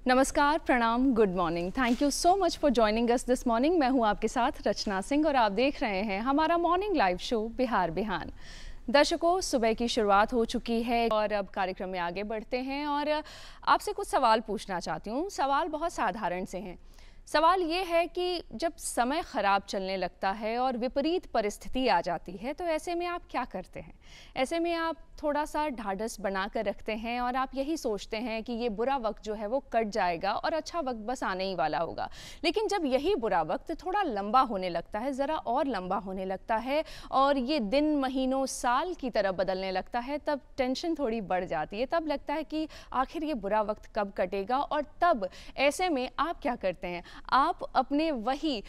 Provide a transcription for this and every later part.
नमस्कार, प्रणाम, good morning. Thank you so much for joining us this morning. मैं हूं आपके साथ रचना सिंह और आप देख रहे हैं हमारा मॉर्निंग लाइव शो बिहार बिहान। दर्शकों, सुबह की शुरुआत हो चुकी है और अब कार्यक्रम में आगे बढ़ते हैं और आपसे कुछ सवाल पूछना चाहती हूँ। सवाल बहुत साधारण से हैं। सवाल ये है कि जब समय ख़राब चलने लगता है और विपरीत परिस्थिति आ जाती है तो ऐसे में आप क्या करते हैं? ऐसे में आप थोड़ा सा ढाढ़स बना कर रखते हैं और आप यही सोचते हैं कि ये बुरा वक्त जो है वो कट जाएगा और अच्छा वक्त बस आने ही वाला होगा। लेकिन जब यही बुरा वक्त थोड़ा लंबा होने लगता है, ज़रा और लंबा होने लगता है और ये दिन, महीनों, साल की तरह बदलने लगता है, तब टेंशन थोड़ी बढ़ जाती है। तब लगता है कि आखिर ये बुरा वक्त कब कटेगा। और तब ऐसे में आप क्या करते हैं? आप अपने वही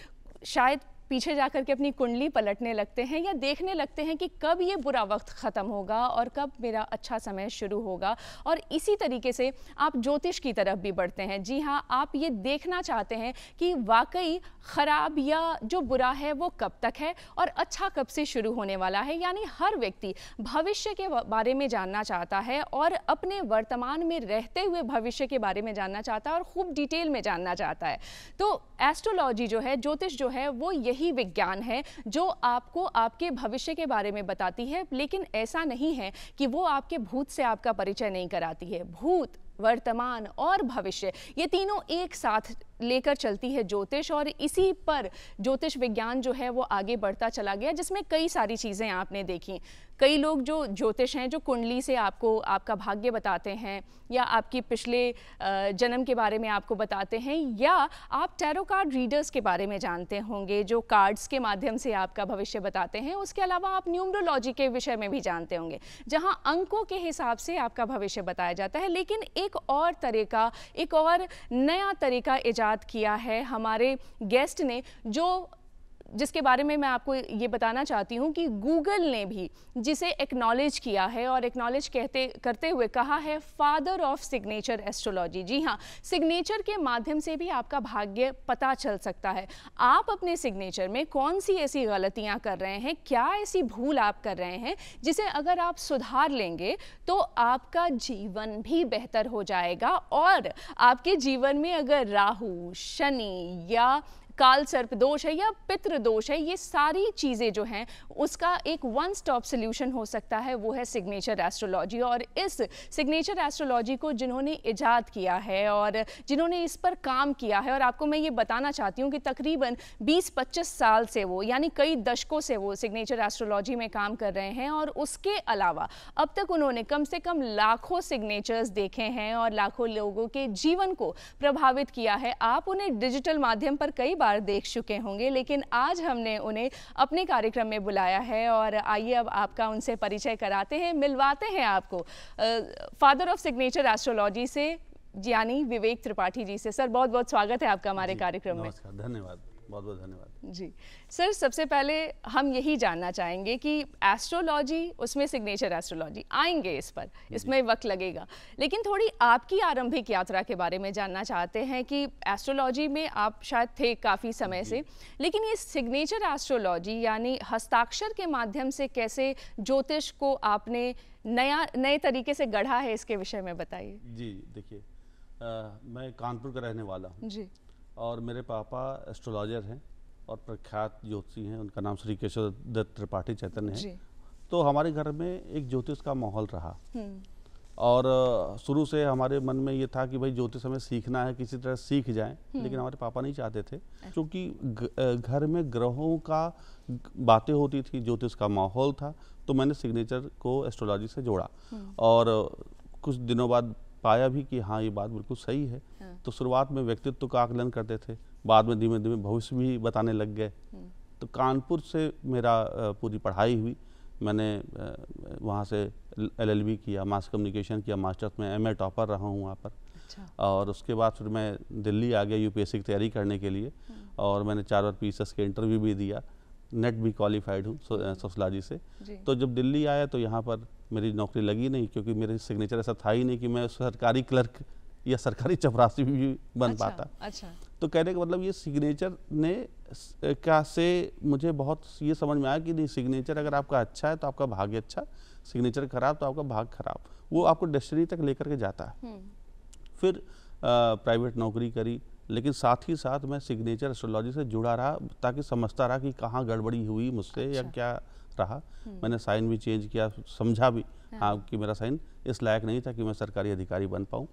शायद पीछे जाकर के अपनी कुंडली पलटने लगते हैं या देखने लगते हैं कि कब ये बुरा वक्त ख़त्म होगा और कब मेरा अच्छा समय शुरू होगा। और इसी तरीके से आप ज्योतिष की तरफ भी बढ़ते हैं। जी हाँ, आप ये देखना चाहते हैं कि वाकई ख़राब या जो बुरा है वो कब तक है और अच्छा कब से शुरू होने वाला है। यानी हर व्यक्ति भविष्य के बारे में जानना चाहता है और अपने वर्तमान में रहते हुए भविष्य के बारे में जानना चाहता है और खूब डिटेल में जानना चाहता है। तो एस्ट्रोलॉजी जो है, ज्योतिष जो है, वो यही विज्ञान है जो आपको आपके भविष्य के बारे में बताती है। लेकिन ऐसा नहीं है कि वो आपके भूत से आपका परिचय नहीं कराती है। भूत, वर्तमान और भविष्य, ये तीनों एक साथ लेकर चलती है ज्योतिष और इसी पर ज्योतिष विज्ञान जो है वो आगे बढ़ता चला गया, जिसमें कई सारी चीज़ें आपने देखी। कई लोग जो ज्योतिष हैं, जो कुंडली से आपको आपका भाग्य बताते हैं या आपकी पिछले जन्म के बारे में आपको बताते हैं, या आप टैरो कार्ड रीडर्स के बारे में जानते होंगे जो कार्ड्स के माध्यम से आपका भविष्य बताते हैं। उसके अलावा आप न्यूमरोलॉजी के विषय में भी जानते होंगे जहां अंकों के हिसाब से आपका भविष्य बताया जाता है। लेकिन एक और तरीका, एक और नया तरीका इजाद किया है हमारे गेस्ट ने, जिसके बारे में मैं आपको ये बताना चाहती हूँ कि गूगल ने भी जिसे एक्नॉलेज किया है और एक्नॉलेज करते हुए कहा है फादर ऑफ सिग्नेचर एस्ट्रोलॉजी। जी हाँ, सिग्नेचर के माध्यम से भी आपका भाग्य पता चल सकता है। आप अपने सिग्नेचर में कौन सी ऐसी गलतियाँ कर रहे हैं, क्या ऐसी भूल आप कर रहे हैं जिसे अगर आप सुधार लेंगे तो आपका जीवन भी बेहतर हो जाएगा। और आपके जीवन में अगर राहु, शनि या काल सर्प दोष है या पितृ दोष है, ये सारी चीज़ें जो हैं उसका एक वन स्टॉप सोल्यूशन हो सकता है, वो है सिग्नेचर एस्ट्रोलॉजी। और इस सिग्नेचर एस्ट्रोलॉजी को जिन्होंने इजाद किया है और जिन्होंने इस पर काम किया है, और आपको मैं ये बताना चाहती हूँ कि तकरीबन 20-25 साल से वो, यानी कई दशकों से वो सिग्नेचर एस्ट्रोलॉजी में काम कर रहे हैं। और उसके अलावा अब तक उन्होंने कम से कम लाखों सिग्नेचर्स देखे हैं और लाखों लोगों के जीवन को प्रभावित किया है। आप उन्हें डिजिटल माध्यम पर कई बार देख चुके होंगे, लेकिन आज हमने उन्हें अपने कार्यक्रम में बुलाया है और आइए अब आपका उनसे परिचय कराते हैं, मिलवाते हैं आपको फादर ऑफ सिग्नेचर एस्ट्रोलॉजी से, यानी विवेक त्रिपाठी जी से। सर, बहुत बहुत स्वागत है आपका हमारे कार्यक्रम में। नमस्कार, धन्यवाद, बहुत बहुत धन्यवाद जी सर, सबसे पहले हम यही जानना चाहेंगे कि एस्ट्रोलॉजी, उसमें सिग्नेचर एस्ट्रोलॉजी आएंगे इस पर, इसमें वक्त लगेगा, लेकिन थोड़ी आपकी आरंभिक यात्रा के बारे में जानना चाहते हैं कि एस्ट्रोलॉजी में आप शायद थे काफ़ी समय से, लेकिन ये सिग्नेचर एस्ट्रोलॉजी यानी हस्ताक्षर के माध्यम से कैसे ज्योतिष को आपने नए तरीके से गढ़ा है, इसके विषय में बताइए। जी देखिए, मैं कानपुर का रहने वाला हूँ जी, और मेरे पापा एस्ट्रोलॉजर हैं और प्रख्यात ज्योतिषी हैं। उनका नाम श्री केशव दत्त त्रिपाठी चैतन्य है। तो हमारे घर में एक ज्योतिष का माहौल रहा और शुरू से हमारे मन में ये था कि भाई ज्योतिष हमें सीखना है, किसी तरह सीख जाएं। लेकिन हमारे पापा नहीं चाहते थे, क्योंकि घर में ग्रहों का बातें होती थी, ज्योतिष का माहौल था। तो मैंने सिग्नेचर को एस्ट्रोलॉजी से जोड़ा और कुछ दिनों बाद पाया भी कि हाँ, ये बात बिल्कुल सही है। तो शुरुआत में व्यक्तित्व का आकलन करते थे, बाद में धीमे धीमे भविष्य भी बताने लग गए। तो कानपुर से मेरा पूरी पढ़ाई हुई। मैंने वहाँ से LLB किया, मास कम्युनिकेशन किया, मास्टर्स में MA टॉपर रहा हूँ वहाँ पर। अच्छा। और उसके बाद फिर मैं दिल्ली आ गया UPSC की तैयारी करने के लिए और मैंने 4 बार PSS के इंटरव्यू भी दिया, नेट भी क्वालिफाइड हूँ सोशलॉजी से। तो जब दिल्ली आया तो यहाँ पर मेरी नौकरी लगी नहीं, क्योंकि मेरे सिग्नेचर ऐसा था ही नहीं कि मैं सरकारी क्लर्क या सरकारी चपरासी भी बन पाता। अच्छा। तो कहने का मतलब ये सिग्नेचर ने क्या से मुझे बहुत ये समझ में आया कि नहीं, सिग्नेचर अगर आपका अच्छा है तो आपका भाग्य अच्छा, सिग्नेचर खराब तो आपका भाग्य खराब। वो आपको डेस्टिनी तक लेकर के जाता है। फिर प्राइवेट नौकरी करी, लेकिन साथ ही साथ मैं सिग्नेचर एस्ट्रोलॉजी से जुड़ा रहा ताकि समझता रहा कि कहाँ गड़बड़ी हुई मुझसे या क्या रहा। मैंने साइन भी चेंज किया, समझा भी हाँ कि मेरा साइन इस लायक नहीं था कि मैं सरकारी अधिकारी बन पाऊँ।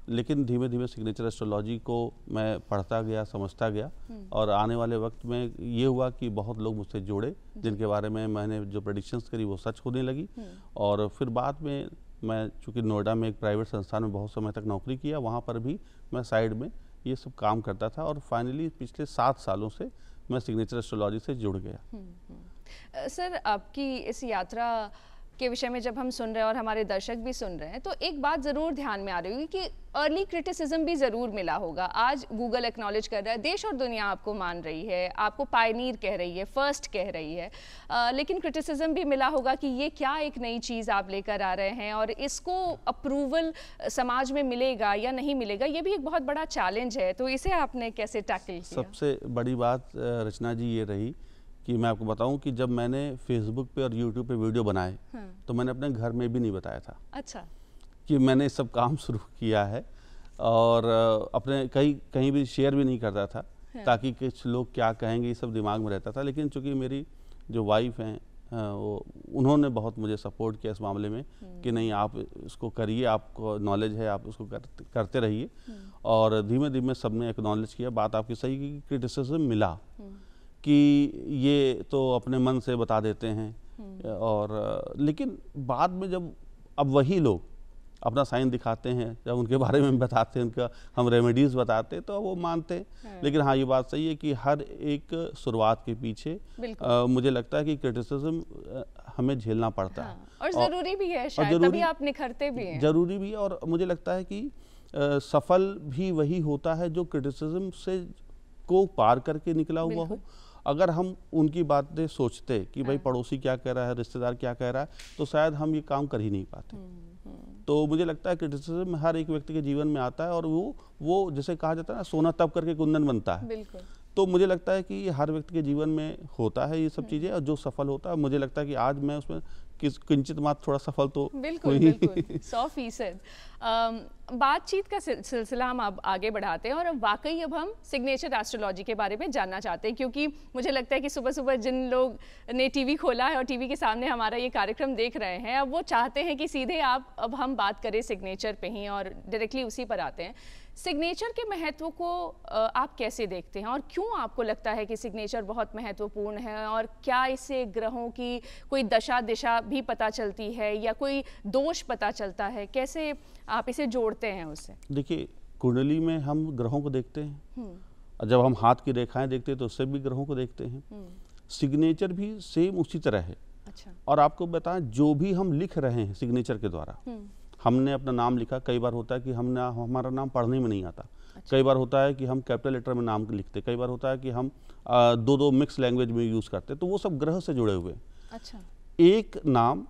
लेकिन धीमे धीमे सिग्नेचर एस्ट्रोलॉजी को मैं पढ़ता गया, समझता गया, और आने वाले वक्त में ये हुआ कि बहुत लोग मुझसे जुड़े जिनके बारे में मैंने जो प्रेडिक्शंस करी वो सच होने लगी। और फिर बाद में मैं चूँकि नोएडा में एक प्राइवेट संस्थान में बहुत समय तक नौकरी किया, वहाँ पर भी मैं साइड में ये सब काम करता था, और फाइनली पिछले 7 सालों से मैं सिग्नेचर एस्ट्रोलॉजी से जुड़ गया। सर, आपकी इस यात्रा के विषय में जब हम सुन रहे हैं और हमारे दर्शक भी सुन रहे हैं, तो एक बात ज़रूर ध्यान में आ रही होगी कि अर्ली क्रिटिसिज्म भी ज़रूर मिला होगा। आज गूगल एक्नॉलेज कर रहा है, देश और दुनिया आपको मान रही है, आपको पायनीर कह रही है, फर्स्ट कह रही है, लेकिन क्रिटिसिज्म भी मिला होगा कि ये क्या एक नई चीज़ आप लेकर आ रहे हैं और इसको अप्रूवल समाज में मिलेगा या नहीं मिलेगा, ये भी एक बहुत बड़ा चैलेंज है। तो इसे आपने कैसे टैकल किया? सबसे बड़ी बात रचना जी ये रही कि मैं आपको बताऊं कि जब मैंने फेसबुक पे और यूट्यूब पे वीडियो बनाए तो मैंने अपने घर में भी नहीं बताया था। अच्छा। कि मैंने सब काम शुरू किया है, और अपने कहीं भी शेयर भी नहीं करता था ताकि कुछ लोग क्या कहेंगे ये सब दिमाग में रहता था। लेकिन चूंकि मेरी जो वाइफ हैं उन्होंने बहुत मुझे सपोर्ट किया इस मामले में कि नहीं आप इसको करिए, आपको नॉलेज है, आप उसको करते रहिए। और धीमे धीमे सबने एक्नॉलेज किया। बात आपकी सही की क्रिटिसिज्म मिला कि ये तो अपने मन से बता देते हैं, और लेकिन बाद में जब अब वही लोग अपना साइन दिखाते हैं, जब उनके बारे में बताते हैं, उनका हम रेमेडीज़ बताते हैं तो वो मानते हैं। लेकिन हाँ ये बात सही है कि हर एक शुरुआत के पीछे मुझे लगता है कि क्रिटिसिज्म हमें झेलना पड़ता है, और ज़रूरी भी है शायद, तभी आप निखरते भी हैं। ज़रूरी भी है, और मुझे लगता है कि सफल भी वही होता है जो क्रिटिसिज्म से को पार करके निकला हुआ हो। अगर हम उनकी बातें सोचते कि भाई पड़ोसी क्या कह रहा है, रिश्तेदार क्या कह रहा है, तो शायद हम ये काम कर ही नहीं पाते। तो मुझे लगता है क्रिटिसिज्म हर एक व्यक्ति के जीवन में आता है, और वो जैसे कहा जाता है ना, सोना तप करके कुंदन बनता है। बिल्कुल। तो मुझे लगता है कि हर व्यक्ति के जीवन में होता है ये सब चीज़ें, और जो सफल होता है, मुझे लगता है कि आज मैं उसमें किंचित मात्र थोड़ा सफल तो बिल्कुल 100%। बातचीत का सिलसिला हम अब आगे बढ़ाते हैं, और वाकई अब हम सिग्नेचर एस्ट्रोलॉजी के बारे में जानना चाहते हैं, क्योंकि मुझे लगता है कि सुबह सुबह जिन लोग ने टीवी खोला है और टीवी के सामने हमारा ये कार्यक्रम देख रहे हैं, अब वो चाहते हैं कि सीधे अब हम बात करें सिग्नेचर पे ही, और डायरेक्टली उसी पर आते हैं। सिग्नेचर के महत्व को आप कैसे देखते हैं, और क्यों आपको लगता है कि सिग्नेचर बहुत महत्वपूर्ण है, और क्या इससे ग्रहों की कोई दशा दिशा भी पता चलती है या कोई दोष पता चलता है? कैसे आप इसे जोड़ते हैं उससे? देखिए, कुंडली में हम ग्रहों को देखते हैं, और जब हम हाथ की रेखाएं देखते हैं तो उससे भी ग्रहों को देखते हैं। सिग्नेचर भी सेम उसी तरह है। अच्छा। और आपको बताएं, जो भी हम लिख रहे हैं सिग्नेचर के द्वारा, हमने अपना नाम लिखा, कई बार होता है कि हमारा नाम पढ़ने में नहीं आता। अच्छा। कई बार होता है कि हम कैपिटल लेटर में नाम लिखते, कई बार होता है कि हम दो मिक्स लैंग्वेज में यूज़ करते, तो वो सब ग्रह से जुड़े हुए। अच्छा। एक नाम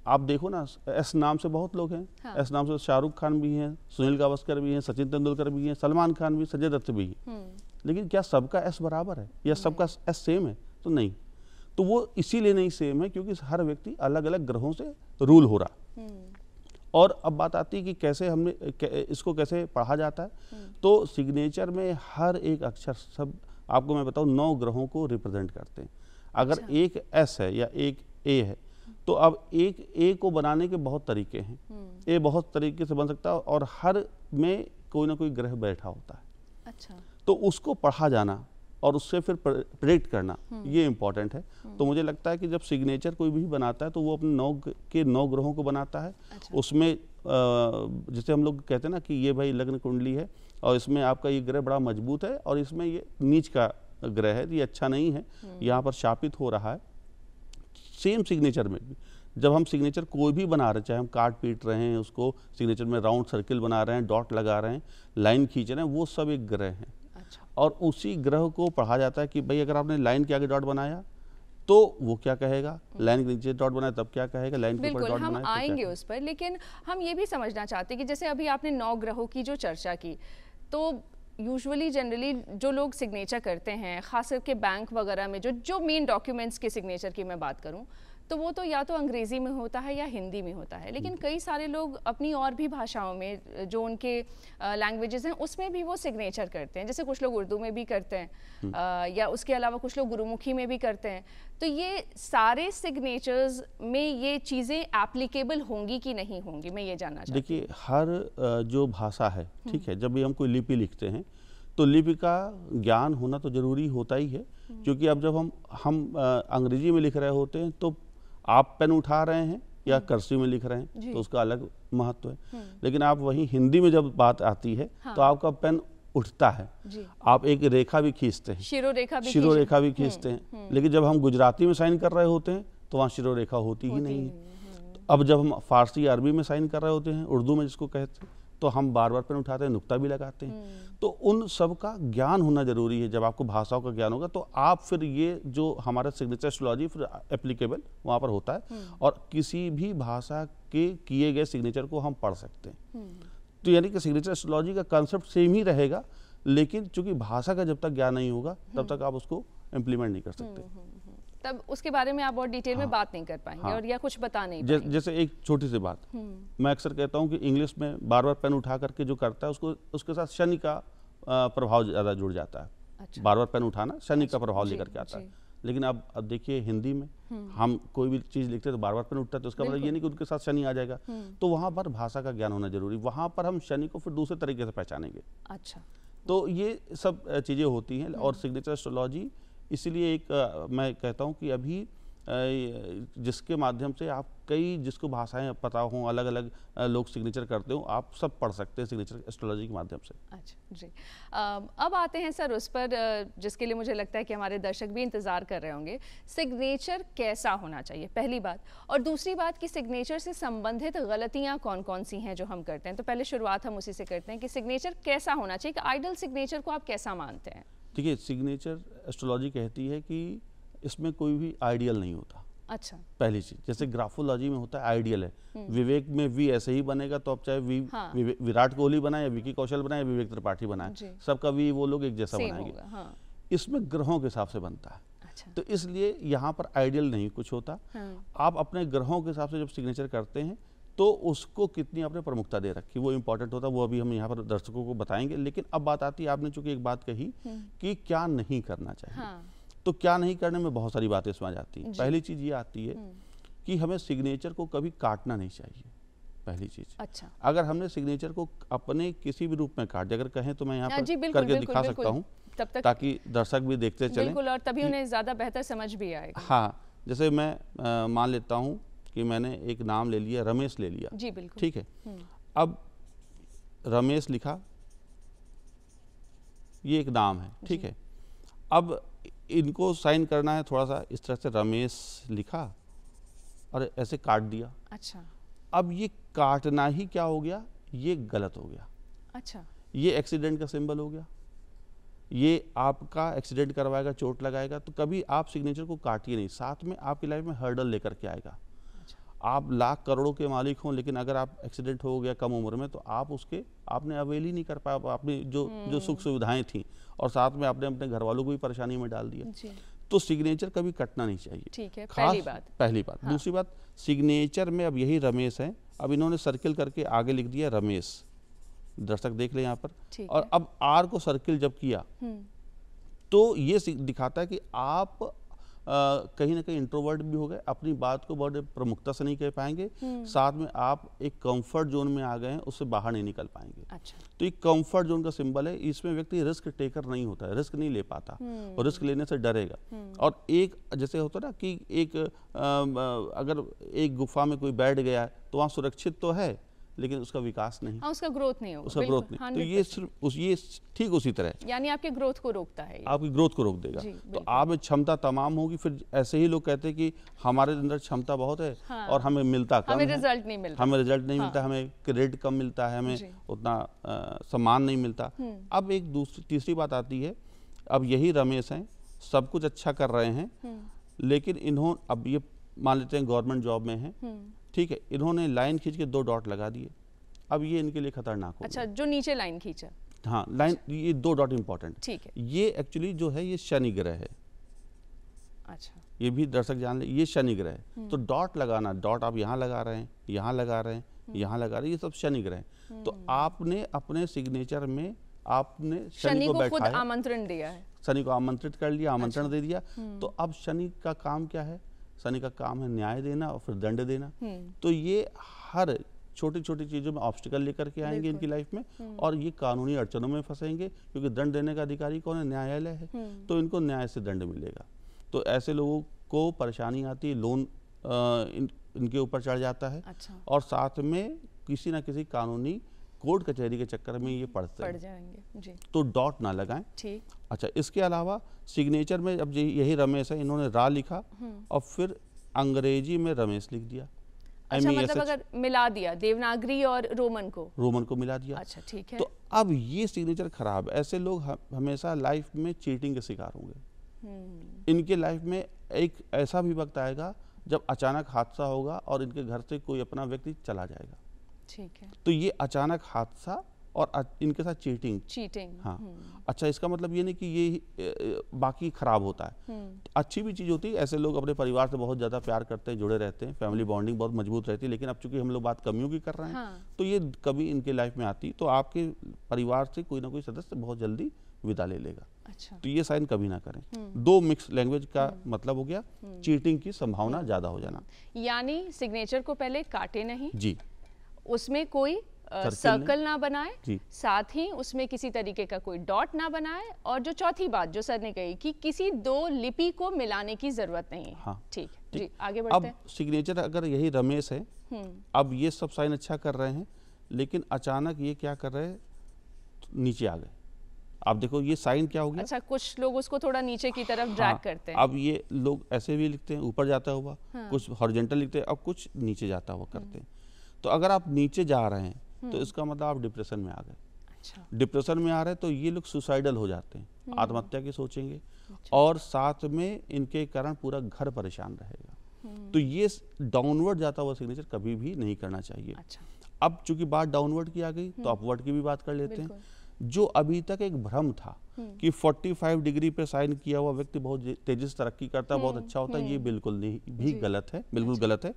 आप देखो ना, एस नाम से बहुत लोग हैं। हाँ। एस नाम से शाहरुख खान भी हैं, सुनील गावस्कर भी हैं, सचिन तेंदुलकर भी हैं, सलमान खान भी, संजय दत्त भी हैं। लेकिन क्या सबका एस बराबर है या सबका एस सेम है? तो नहीं। तो वो इसीलिए नहीं सेम है क्योंकि हर व्यक्ति अलग अलग ग्रहों से रूल हो रहा। और अब बात आती है कि कैसे हमने इसको कैसे पढ़ा जाता है। तो सिग्नेचर में हर एक अक्षर, सब आपको मैं बताऊं, 9 ग्रहों को रिप्रेजेंट करते हैं। अगर एक एस है या एक ए है, तो अब एक ए को बनाने के बहुत तरीके हैं। ए बहुत तरीके से बन सकता है, और हर में कोई ना कोई ग्रह बैठा होता है। अच्छा। तो उसको पढ़ा जाना और उससे फिर प्रेडिक्ट करना, ये इम्पॉर्टेंट है। तो मुझे लगता है कि जब सिग्नेचर कोई भी बनाता है तो वो अपने 9 ग्रहों को बनाता है। अच्छा। उसमें जैसे हम लोग कहते हैं ना कि ये भाई लग्न कुंडली है, और इसमें आपका ये ग्रह बड़ा मजबूत है, और इसमें ये नीच का ग्रह है, ये अच्छा नहीं है, यहाँ पर शापित हो रहा है। सेम सिग्नेचर में भी जब हम सिग्नेचर कोई भी बना रहे हैं, चाहे हम काट पीट रहे हैं उसको, सिग्नेचर में राउंड सर्किल बना रहे हैं, डॉट लगा रहे हैं, लाइन खींच रहे हैं, वो सब एक ग्रह हैं। अच्छा। और उसी ग्रह को पढ़ा जाता है कि भाई अगर आपने लाइन के आगे डॉट बनाया तो वो क्या कहेगा, लाइन के नीचे डॉट बनाया तब क्या कहेगा, लाइन के ऊपर डॉट बनाया। हम आएंगे उस पर, लेकिन हम ये भी समझना चाहते हैं कि जैसे अभी आपने 9 ग्रहों की जो चर्चा की, तो यूजुअली जनरली जो लोग सिग्नेचर करते हैं, खास करके बैंक वगैरह में जो मेन डॉक्यूमेंट्स के सिग्नेचर की मैं बात करूं, तो वो तो या तो अंग्रेज़ी में होता है या हिंदी में होता है, लेकिन कई सारे लोग अपनी और भी भाषाओं में जो उनके लैंग्वेजेस हैं उसमें भी वो सिग्नेचर करते हैं, जैसे कुछ लोग उर्दू में भी करते हैं या उसके अलावा कुछ लोग गुरुमुखी में भी करते हैं। तो ये सारे सिग्नेचर्स में ये चीज़ें एप्लीकेबल होंगी कि नहीं होंगी, मैं ये जानना चाहती हूँ। देखिए, हर जो भाषा है, ठीक है, जब भी हम कोई लिपि लिखते हैं तो लिपि का ज्ञान होना तो ज़रूरी होता ही है, क्योंकि अब जब हम अंग्रेजी में लिख रहे होते हैं तो आप पेन उठा रहे हैं या कर्सिव में लिख रहे हैं तो उसका अलग महत्व है, लेकिन आप वहीं हिंदी में जब बात आती है तो आपका पेन उठता है, आप एक रेखा भी खींचते हैं, शिरोरेखा भी खींचते हैं, लेकिन जब हम गुजराती में साइन कर रहे होते हैं तो वहाँ शिरोरेखा होती ही नहीं है। अब जब हम फारसी अरबी में साइन कर रहे होते हैं, उर्दू में जिसको कहते हैं, तो हम बार बार पेन उठाते हैं, नुक्ता भी लगाते हैं। तो उन सब का ज्ञान होना जरूरी है। जब आपको भाषाओं का ज्ञान होगा तो आप फिर ये जो हमारा सिग्नेचर एस्ट्रोलॉजी फिर एप्लीकेबल वहाँ पर होता है और किसी भी भाषा के किए गए सिग्नेचर को हम पढ़ सकते हैं। तो यानी कि सिग्नेचर एस्ट्रोलॉजी का कंसेप्ट सेम ही रहेगा, लेकिन चूंकि भाषा का जब तक ज्ञान नहीं होगा तब तक आप उसको इम्प्लीमेंट नहीं कर सकते। तब उसके बारे में आप और डिटेल में बात नहीं कर पाएंगे और या कुछ बता नहीं पाएंगे। जैसे एक छोटी सी बात, मैं अक्सर कहता हूँ कि इंग्लिश में बार बार पेन उठा करके जो करता है उसको उसके साथ शनि का प्रभाव ज़्यादा जुड़ जाता है। अच्छा। बार बार पेन उठाना शनि का प्रभाव लेकर के आता है। लेकिन अब देखिए, हिंदी में हम कोई भी चीज़ लिखते हैं तो बार बार पेन उठता है, तो उसका मतलब ये नहीं कि उनके साथ शनि आ जाएगा। तो वहाँ पर भाषा का ज्ञान होना जरूरी, वहाँ पर हम शनि को फिर दूसरे तरीके से पहचानेंगे। अच्छा। तो ये सब चीज़ें होती हैं और सिग्नेचर एस्ट्रोलॉजी इसीलिए एक मैं कहता हूँ कि अभी जिसके माध्यम से आप कई जिसको भाषाएं पता हों, अलग अलग लोग सिग्नेचर करते हो, आप सब पढ़ सकते हैं सिग्नेचर एस्ट्रोलॉजी के माध्यम से। अच्छा जी। अब आते हैं सर उस पर जिसके लिए मुझे लगता है कि हमारे दर्शक भी इंतज़ार कर रहे होंगे। सिग्नेचर कैसा होना चाहिए, पहली बात, और दूसरी बात कि सिग्नेचर से संबंधित गलतियाँ कौन कौन सी हैं जो हम करते हैं। तो पहले शुरुआत हम उसी से करते हैं कि सिग्नेचर कैसा होना चाहिए, कि आइडल सिग्नेचर को आप कैसा मानते हैं? देखिए, सिग्नेचर एस्ट्रोलॉजी कहती है कि इसमें कोई भी आइडियल नहीं होता। अच्छा। पहली चीज, जैसे ग्राफोलॉजी में होता है आइडियल है, विवेक में वी ऐसे ही बनेगा, तो अब चाहे विराट कोहली बनाए या विकी कौशल बनाए या विवेक त्रिपाठी बनाए, सबका वी वो लोग एक जैसा बनाएंगे। हाँ। इसमें ग्रहों के हिसाब से बनता है। अच्छा। तो इसलिए यहाँ पर आइडियल नहीं कुछ होता। आप अपने ग्रहों के हिसाब से जब सिग्नेचर करते हैं तो उसको कितनी आपने प्रमुखता दे रखी वो इम्पोर्टेंट होता है, वो अभी हम यहाँ पर दर्शकों को बताएंगे। लेकिन अब बात आती है, आपने चूंकि एक बात कही कि क्या नहीं करना चाहिए। हाँ। तो क्या नहीं करने में बहुत सारी बातें इसमें आ जाती हैं। पहली चीज ये आती है कि हमें सिग्नेचर को कभी काटना नहीं चाहिए, पहली चीज। अच्छा। अगर हमने सिग्नेचर को अपने किसी भी रूप में काट दिया, अगर कहें तो मैं यहाँ पर करके दिखा सकता हूँ ताकि दर्शक भी देखते चलें, और तभी उन्हें ज्यादा बेहतर समझ भी आएगा। हाँ, जैसे मैं मान लेता हूँ कि मैंने एक नाम ले लिया, रमेश ले लिया। जी बिल्कुल। ठीक है। अब रमेश लिखा, ये एक नाम है, ठीक है। अब इनको साइन करना है, थोड़ा सा इस तरह से रमेश लिखा और ऐसे काट दिया। अच्छा। अब ये काटना ही क्या हो गया, ये गलत हो गया। अच्छा। ये एक्सीडेंट का सिंबल हो गया, ये आपका एक्सीडेंट करवाएगा, चोट लगाएगा। तो कभी आप सिग्नेचर को काटिए नहीं, साथ में आपकी लाइफ में हर्डल लेकर के आएगा। आप लाख करोड़ों के मालिक हों, लेकिन अगर आप एक्सीडेंट हो गया कम उम्र में तो आप उसके आपने अवेल ही नहीं कर पाया, आपने जो सुख सुविधाएं थी, और साथ में आपने अपने घर वालों को भी परेशानी में डाल दिया। तो सिग्नेचर कभी कटना नहीं चाहिए। ठीक है, पहली बात। हाँ। दूसरी बात, सिग्नेचर में अब यही रमेश है, अब इन्होंने सर्किल करके आगे लिख दिया रमेश, दर्शक देख ले यहाँ पर। और अब आर को सर्किल जब किया तो ये दिखाता है कि आप कहीं ना कहीं इंट्रोवर्ट भी हो गए, अपनी बात को बहुत प्रमुखता से नहीं कह पाएंगे, साथ में आप एक कंफर्ट जोन में आ गए हैं, उससे बाहर नहीं निकल पाएंगे। अच्छा। तो एक कंफर्ट जोन का सिंबल है, इसमें व्यक्ति रिस्क टेकर नहीं होता है, रिस्क नहीं ले पाता और रिस्क लेने से डरेगा। और एक जैसे होता ना कि एक अगर एक गुफा में कोई बैठ गया है तो वहाँ सुरक्षित तो है लेकिन उसका विकास नहीं, उसका ग्रोथ नहीं होगा, उसका ग्रोथ नहीं। तो ये सिर्फ ये ठीक उसी तरह, यानी आपके ग्रोथ को रोकता है, आपकी ग्रोथ को रोक देगा। तो आप में क्षमता तमाम होगी, फिर ऐसे ही लोग कहते हैं कि हमारे अंदर क्षमता बहुत है। हाँ। और हमें मिलता कम, हमें रिजल्ट नहीं मिलता, हमें क्रेडिट कम मिलता है, हमें उतना सम्मान नहीं मिलता। अब एक तीसरी बात आती है, अब यही रमेश हैं, सब कुछ अच्छा कर रहे हैं, लेकिन इन्होंने अब ये मान लेते हैं गवर्नमेंट जॉब में है, ठीक है, इन्होंने लाइन खींच के 2 डॉट लगा दिए। अब ये इनके लिए खतरनाक हो। अच्छा, जो नीचे लाइन खींचा, हाँ लाइन, ये 2 डॉट इंपॉर्टेंट। ठीक है। ये एक्चुअली जो है ये शनि ग्रह है। अच्छा, ये भी दर्शक जान ले, ये शनि ग्रह है। तो डॉट लगाना, डॉट आप यहाँ लगा रहे हैं, यहाँ लगा रहे हैं, यहाँ लगा रहे हैं, ये सब शनि ग्रह है। तो आपने अपने सिग्नेचर में आपने शनि को खुद आमंत्रण दिया है, शनि को आमंत्रित कर लिया, आमंत्रण दे दिया। तो अब शनि का काम क्या है? शनि का काम है न्याय देना और फिर दंड देना। तो ये हर छोटी छोटी चीज़ों में ऑब्स्टिकल लेकर के आएंगे इनकी लाइफ में, और ये कानूनी अड़चनों में फंसेंगे, क्योंकि दंड देने का अधिकारी कौन है? न्यायालय है। तो इनको न्याय से दंड मिलेगा। तो ऐसे लोगों को परेशानी आती है, लोन इनके ऊपर चढ़ जाता है। अच्छा। और साथ में किसी ना किसी कानूनी कोर्ट कचहरी के चक्कर में ये पड़ जाएंगे जी। तो डॉट ना लगाएं। ठीक। अच्छा, इसके अलावा सिग्नेचर में अब यही रमेश है, इन्होंने रा लिखा और फिर अंग्रेजी में रमेश लिख दिया। अच्छा, मतलब अगर मिला दिया देवनागरी और रोमन को मिला दिया। अच्छा, ठीक है। तो अब ये सिग्नेचर खराब। ऐसे लोग हमेशा लाइफ में चीटिंग के शिकार होंगे। इनके लाइफ में एक ऐसा भी वक्त आएगा जब अचानक हादसा होगा और इनके घर से कोई अपना व्यक्ति चला जाएगा। ठीक है। तो ये अचानक हादसा और इनके साथ चीटिंग। हाँ। अच्छा, इसका मतलब ये नहीं कि ये बाकी खराब होता है, अच्छी भी चीज़ होती है। ऐसे लोग अपने परिवार से बहुत ज़्यादा प्यार करते हैं, जुड़े रहते हैं, फैमिली बॉन्डिंग बहुत मजबूत रहती है। लेकिन अब चूंकि हम लोग बात कमियों की कर रहे हैं, तो ये कभी इनके लाइफ में आती, तो आपके परिवार से कोई ना कोई सदस्य बहुत जल्दी विदा ले लेगा। अच्छा। तो ये साइन कभी ना करें। दो मिक्स लैंग्वेज का मतलब हो गया चीटिंग की संभावना ज़्यादा हो जाना। यानी सिग्नेचर को पहले काटे नहीं जी, उसमें कोई सर्कल ना बनाए, साथ ही उसमें किसी तरीके का कोई डॉट ना बनाए, और जो चौथी बात जो सर ने कही कि किसी दो लिपि को मिलाने की जरूरत नहीं है। हाँ, ठीक जी, आगे बढ़ते हैं। अब सिग्नेचर अगर यही रमेश है, अब ये सब साइन अच्छा कर रहे हैं, लेकिन अचानक ये क्या कर रहे हैं? नीचे आ गए। आप देखो ये साइन क्या हो गया। अच्छा, कुछ लोग उसको थोड़ा नीचे की तरफ ड्रैग करते हैं। अब ये लोग ऐसे भी लिखते हैं, ऊपर जाता हुआ, कुछ हॉरिजॉन्टल लिखते हैं, अब कुछ नीचे जाता हुआ करते हैं। तो अगर आप नीचे जा रहे हैं तो इसका मतलब आप डिप्रेशन में आ गए। अच्छा। डिप्रेशन में आ रहे हैं तो ये लोग सुसाइडल हो जाते हैं, आत्महत्या की सोचेंगे। अच्छा। और साथ में इनके कारण पूरा घर परेशान रहेगा। तो ये डाउनवर्ड जाता हुआ सिग्नेचर कभी भी नहीं करना चाहिए। अच्छा। अब चूंकि बात डाउनवर्ड की आ गई तो अपवर्ड की भी बात कर लेते हैं। जो अभी तक एक भ्रम था कि 45 डिग्री पे साइन किया हुआ व्यक्ति बहुत तेजी से तरक्की करता है, बहुत अच्छा होता है, ये बिल्कुल नहीं भी गलत है, बिल्कुल अच्छा। गलत है।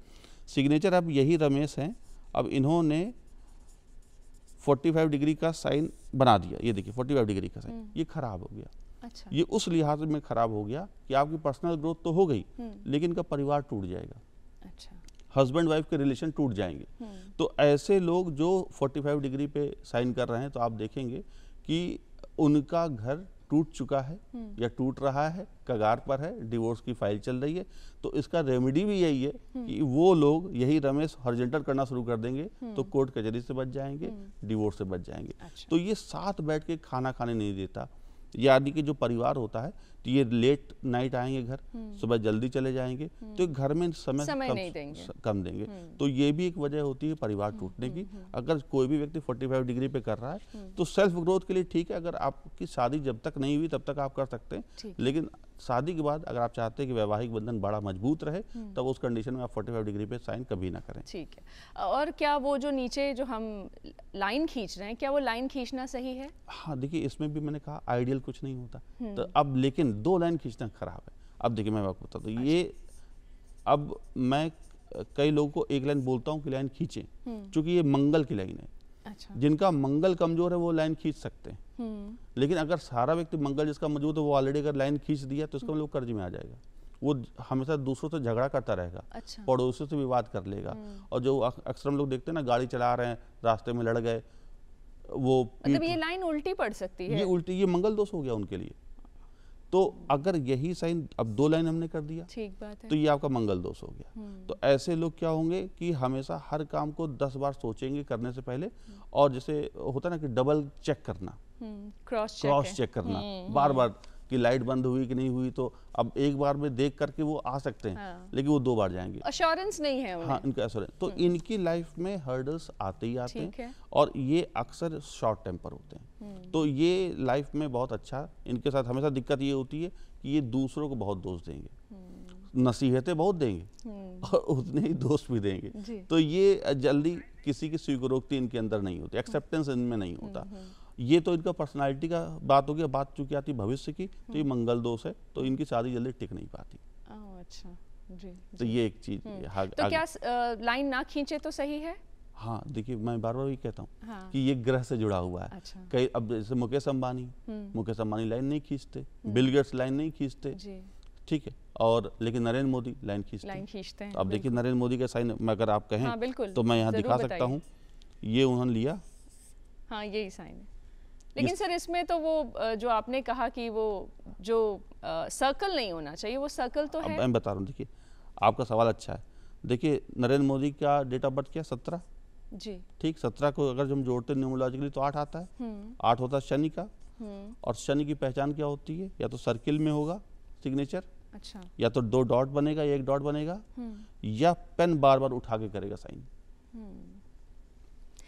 सिग्नेचर अब यही रमेश हैं, अब इन्होंने 45 डिग्री का साइन बना दिया। ये देखिए 45 डिग्री का साइन, ये खराब हो गया। अच्छा। ये उस लिहाज में खराब हो गया कि आपकी पर्सनल ग्रोथ तो हो गई, लेकिन का परिवार टूट जाएगा। अच्छा। हस्बैंड वाइफ के रिलेशन टूट जाएंगे। तो ऐसे लोग जो 45 डिग्री पे साइन कर रहे हैं, तो आप देखेंगे कि उनका घर टूट चुका है या टूट रहा है, कगार पर है, डिवोर्स की फाइल चल रही है। तो इसका रेमेडी भी यही है कि वो लोग यही रमेश हॉरिजॉन्टल करना शुरू कर देंगे, तो कोर्ट कचहरी से बच जाएंगे, डिवोर्स से बच जाएंगे। अच्छा। तो ये साथ बैठ के खाना खाने नहीं देता, यानी कि जो परिवार होता है, तो ये लेट नाइट आएंगे घर, सुबह जल्दी चले जाएंगे, तो घर में समय कम देंगे। तो ये भी एक वजह होती है परिवार टूटने की। अगर कोई भी व्यक्ति 45 डिग्री पे कर रहा है तो सेल्फ ग्रोथ के लिए ठीक है। अगर आपकी शादी जब तक नहीं हुई तब तक आप कर सकते हैं, लेकिन शादी के बाद अगर आप चाहते हैं कि वैवाहिक बंधन बड़ा मजबूत रहे, तब उस कंडीशन में आप 45 डिग्री पे साइन कभी ना करें। ठीक है। और क्या वो जो नीचे जो हम लाइन खींच रहे हैं, क्या वो लाइन खींचना सही है? हाँ, देखिए इसमें भी मैंने कहा आइडियल कुछ नहीं होता। तो अब लेकिन 2 लाइन खींचना खराब है। अब देखिए मैं आपको बताता हूँ, ये अब मैं कई लोगों को एक लाइन बोलता हूँ कि लाइन खींचें, क्योंकि ये मंगल की लाइन है। अच्छा। जिनका मंगल कमजोर है वो लाइन खींच सकते हैं, लेकिन अगर सारा व्यक्ति मंगल जिसका मजबूत है वो ऑलरेडी अगर लाइन खींच दिया तो उसका मतलब कर्ज में आ जाएगा। वो हमेशा दूसरों से झगड़ा करता रहेगा। अच्छा। पड़ोसियों से विवाद कर लेगा। और जो अक्सर हम लोग देखते हैं ना, गाड़ी चला रहे हैं, रास्ते में लड़ गए, वो मतलब ये लाइन उल्टी पड़ सकती है। ये उल्टी, ये मंगल दोष हो गया उनके लिए। तो अगर यही साइन, अब 2 लाइन हमने कर दिया, ठीक बात है, तो ये आपका मंगल दोष हो गया। तो ऐसे लोग क्या होंगे कि हमेशा हर काम को 10 बार सोचेंगे करने से पहले, और जैसे होता ना कि डबल चेक करना, क्रॉस चेक करना बार बार कि लाइट बंद हुई कि नहीं हुई। तो अब एक बार में देख करके वो आ सकते हैं, लेकिन वो 2 बार जाएंगे, एश्योरेंस नहीं है उन्हें। हाँ, इनका एश्योरेंस। तो इनकी लाइफ में हर्डल्स आते ही आते हैं, और ये अक्सर शॉर्ट टेम्पर होते हैं। तो ये लाइफ में बहुत अच्छा, इनके साथ हमेशा दिक्कत ये होती है कि ये दूसरों को बहुत दोष देंगे, नसीहतें बहुत देंगे और उतने ही दोष भी देंगे। तो ये जल्दी किसी की स्वीकारोक्ति इनके अंदर नहीं होती, एक्सेप्टेंस इनमें नहीं होता। ये तो इनका पर्सनालिटी का बात हो गया। बात चूंकि आती भविष्य की, तो ये मंगल दोष है, तो इनकी शादी जल्दी टिक नहीं पाती। अच्छा जी, तो ये एक चीज। तो क्या लाइन ना खींचे तो सही है? हाँ देखिए, मैं बार बार ये कहता हूँ हाँ। कि ये ग्रह से जुड़ा हुआ है। अच्छा। कई अब जैसे मुकेश अंबानी लाइन नहीं खींचते, बिल गेट्स लाइन नहीं खींचते, ठीक है, और लेकिन नरेंद्र मोदी लाइन खींचते हैं। अब देखिए नरेंद्र मोदी का साइन अगर आप कहें, हाँ, तो मैं यहाँ दिखा सकता हूँ, ये उन्होंने लिया, हाँ यही साइन है। लेकिन सर इसमें तो वो जो आपने कहा कि वो जो सर्कल नहीं होना चाहिए, वो सर्कल तो है। मैं बता रहा हूँ, देखिए आपका सवाल अच्छा है। देखिए नरेंद्र मोदी का डेट ऑफ बर्थ क्या, 17 जी, ठीक, 17 को अगर हम जोड़ते न्यूमरोलॉजिकली तो 8 आता है। 8 होता है शनि का, और शनि की पहचान क्या होती है, या तो सर्किल में होगा सिग्नेचर, अच्छा, या तो 2 डॉट बनेगा, 1 डॉट बनेगा, या पेन बार बार उठा के करेगा साइन।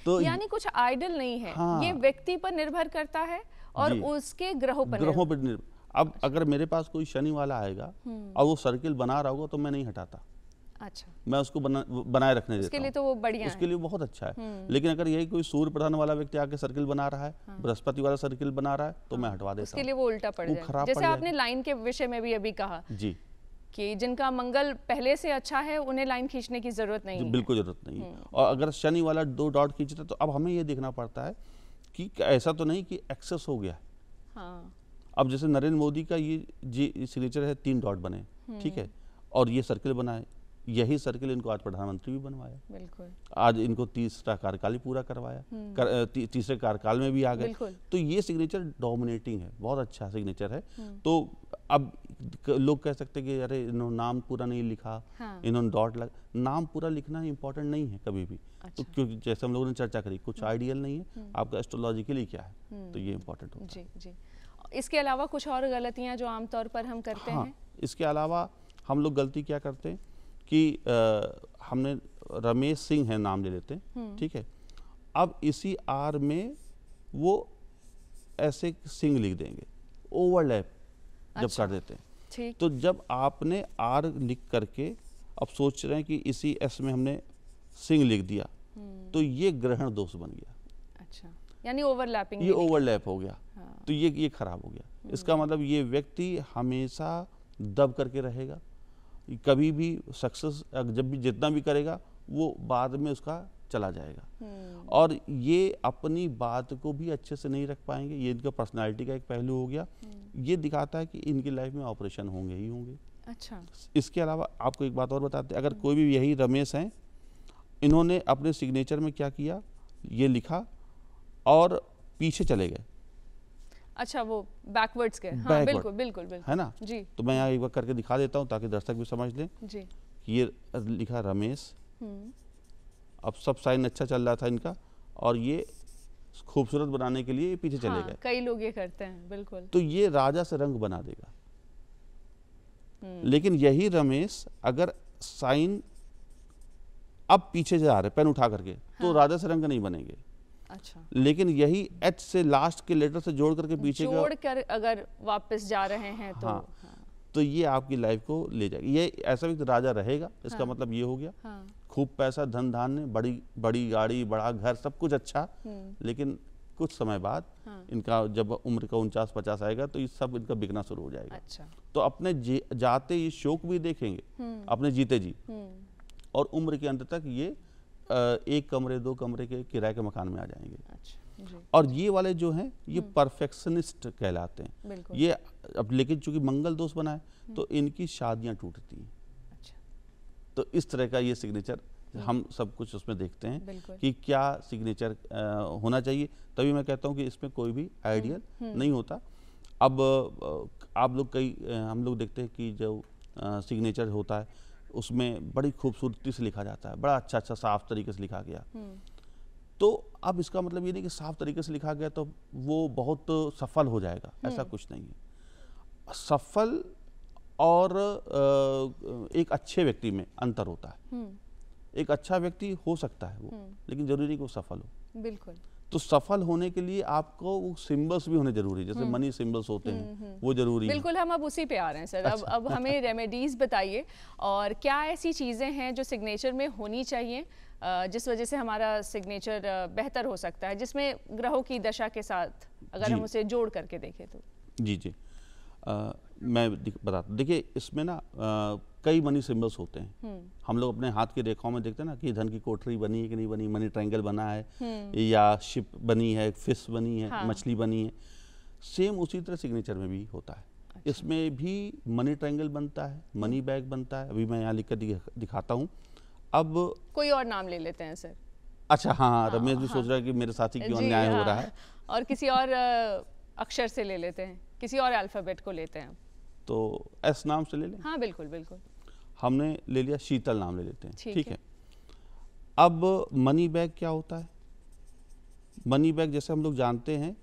तो यानी कुछ आइडल नहीं है, हाँ, ये व्यक्ति पर निर्भर करता है और उसके ग्रहों पर निर्भर। अब अगर मेरे पास कोई शनि वाला आएगा और वो सर्किल बना रहा होगा तो मैं नहीं हटाता। अच्छा, मैं उसको बनाए रखने देता हूं। उसके लिए तो वो बढ़िया उसके लिए बहुत अच्छा है। लेकिन अगर यही कोई सूर्य प्रधान वाला व्यक्ति आके सर्किल बना रहा है, बृहस्पति वाला सर्किल बना रहा है, तो मैं हटवा देता हूं। उसके लिए वो उल्टा पड़ जाएगा। जैसे आपने लाइन के विषय में भी अभी कहा जी कि जिनका मंगल पहले से अच्छा है उन्हें लाइन खींचने की जरूरत नहीं है। बिल्कुल जरूरत नहीं है। और अगर शनि वाला 2 डॉट खींचता तो अब हमें ये देखना पड़ता है कि ऐसा तो नहीं कि एक्सेस हो गया। हाँ। अब जैसे नरेंद्र मोदी का ये सिग्नेचर है, 3 डॉट बने, ठीक है, और ये सर्किल बनाए, यही सर्किल इनको आज प्रधानमंत्री भी बनवाया। बिल्कुल। आज इनको तीसरा कार्यकाल ही पूरा करवाया, तीसरे कार्यकाल में भी आ गए। तो ये सिग्नेचर डोमिनेटिंग है, बहुत अच्छा सिग्नेचर है। तो अब लोग कह सकते हैं कि अरे इन्होंने नाम पूरा नहीं लिखा, हाँ, इन्होंने डॉट लगा। नाम पूरा लिखना इम्पोर्टेंट नहीं है कभी भी। अच्छा। तो क्योंकि जैसे हम लोगों ने चर्चा करी, कुछ आइडियल नहीं है, आपका एस्ट्रोलॉजिकली क्या है, तो ये इम्पोर्टेंट होता है। जी। इसके अलावा कुछ और गलतियां जो आमतौर पर हम करते हैं? इसके अलावा हम लोग गलती क्या करते हैं कि हमने रमेश सिंह है नाम ले लेते हैं, ठीक है, अब इसी आर में वो ऐसे सिंह लिख देंगे, ओवरलैप जब कर देते हैं। तो जब आपने आर लिख करके अब सोच रहे हैं कि इसी एस में हमने सिंह लिख दिया, तो ये ग्रहण दोष बन गया। अच्छा, यानी ओवरलैपिंग, ये ओवरलैप हो गया। हाँ। तो ये खराब हो गया। इसका मतलब ये व्यक्ति हमेशा दब करके रहेगा, कभी भी सक्सेस जब भी जितना भी करेगा वो बाद में उसका चला जाएगा, और ये अपनी बात को भी अच्छे से नहीं रख पाएंगे। ये इनका पर्सनालिटी का एक पहलू हो गया। ये दिखाता है कि इनकी लाइफ में ऑपरेशन होंगे ही होंगे। अच्छा। इसके अलावा आपको एक बात और बताते हैं, अगर कोई भी, यही रमेश हैं, इन्होंने अपने सिग्नेचर में क्या किया, ये लिखा और पीछे चले गए। अच्छा, वो बैकवर्ड्स गए। हाँ, बिल्कुल बिल्कुल बिल्कुल, है ना जी। तो मैं यहाँ एक बार करके दिखा देता हूँ ताकि दर्शक भी समझ लें जी। ये लिखा रमेश, अब सब साइन अच्छा चल रहा था इनका, और ये खूबसूरत बनाने के लिए पीछे चले गए। कई लोग ये करते हैं, बिल्कुल। तो ये राजा से रंग बना देगा। लेकिन यही रमेश अगर साइन अब पीछे जा रहे पेन उठा करके, तो राजा से रंग नहीं बनेंगे। अच्छा। लेकिन यही एच से लास्ट के लेटर से जोड़ करके पीछे जोड़ कर अगर वापस जा रहे हैं तो हाँ, तो ये आपकी लाइफ को ले जाएगी। ये ऐसा भी राजा रहेगा, इसका मतलब ये हो गया। हाँ। खूब पैसा, धन धान्य, बड़ी गाड़ी, बड़ा घर, सब कुछ अच्छा, लेकिन कुछ समय बाद इनका जब उम्र का 49-50 आएगा तो ये सब इनका बिकना शुरू हो जाएगा। अच्छा। तो अपने जाते ये शोक भी देखेंगे, अपने जीते जी, और उम्र के अंत तक ये 1 कमरे 2 कमरे के किराए के मकान में आ जाएंगे। अच्छा। और ये वाले जो हैं ये परफेक्शनिस्ट कहलाते हैं। ये अब लेकिन चूंकि मंगल दोष बना है तो इनकी शादियां टूटती हैं। अच्छा। तो इस तरह का ये सिग्नेचर हम सब कुछ उसमें देखते हैं कि क्या सिग्नेचर होना चाहिए। तभी मैं कहता हूं कि इसमें कोई भी आइडियल नहीं होता। अब आप लोग हम लोग देखते हैं कि जो सिग्नेचर होता है उसमें बड़ी खूबसूरती से लिखा जाता है, बड़ा अच्छा साफ तरीके से लिखा गया। तो अब इसका मतलब ये नहीं कि साफ तरीके से लिखा गया तो वो बहुत सफल हो जाएगा, ऐसा कुछ नहीं है। सफल और एक अच्छे व्यक्ति में अंतर होता है। एक अच्छा व्यक्ति हो सकता है वो, लेकिन जरूरी नहीं कि वो सफल हो। बिल्कुल। तो सफल होने के लिए आपको वो सिंबल्स भी होने जरूरी है, जैसे मनी सिंबल्स होते हैं, वो जरूरी है। बिल्कुल, हम अब उसी पे आ रहे हैं सर। अच्छा। अब हमें रेमेडीज बताइए, और क्या ऐसी चीजें हैं जो सिग्नेचर में होनी चाहिए जिस वजह से हमारा सिग्नेचर बेहतर हो सकता है, जिसमें ग्रहों की दशा के साथ अगर हम उसे जोड़ करके देखें तो। जी। मैं बताता हूँ। देखिए इसमें ना कई मनी सिंबल्स होते हैं। हम लोग अपने हाथ की रेखाओं में देखते हैं ना कि धन की कोठरी बनी है कि नहीं बनी, मनी ट्रायंगल बना है या शिप बनी है, फिश बनी है, हाँ। मछली बनी है। सेम उसी तरह सिग्नेचर में भी होता है। अच्छा। इसमें भी मनी ट्रायंगल बनता है, मनी बैग बनता है। अभी मैं यहाँ लिख कर दिखाता हूँ। अब कोई और नाम ले लेते हैं सर। अच्छा, हाँ, रमेश भी सोच रहा है कि मेरे साथी क्यों अन्याय हो रहा है, और किसी और अक्षर से ले लेते हैं, किसी और अल्फाबेट को लेते हैं। तो एस नाम से ले लें। हाँ बिल्कुल बिल्कुल। हमने ले लिया, शीतल नाम ले लेते हैं। ठीक है। अब मनी बैग क्या होता है? मनी बैग जैसे हम लोग जानते हैं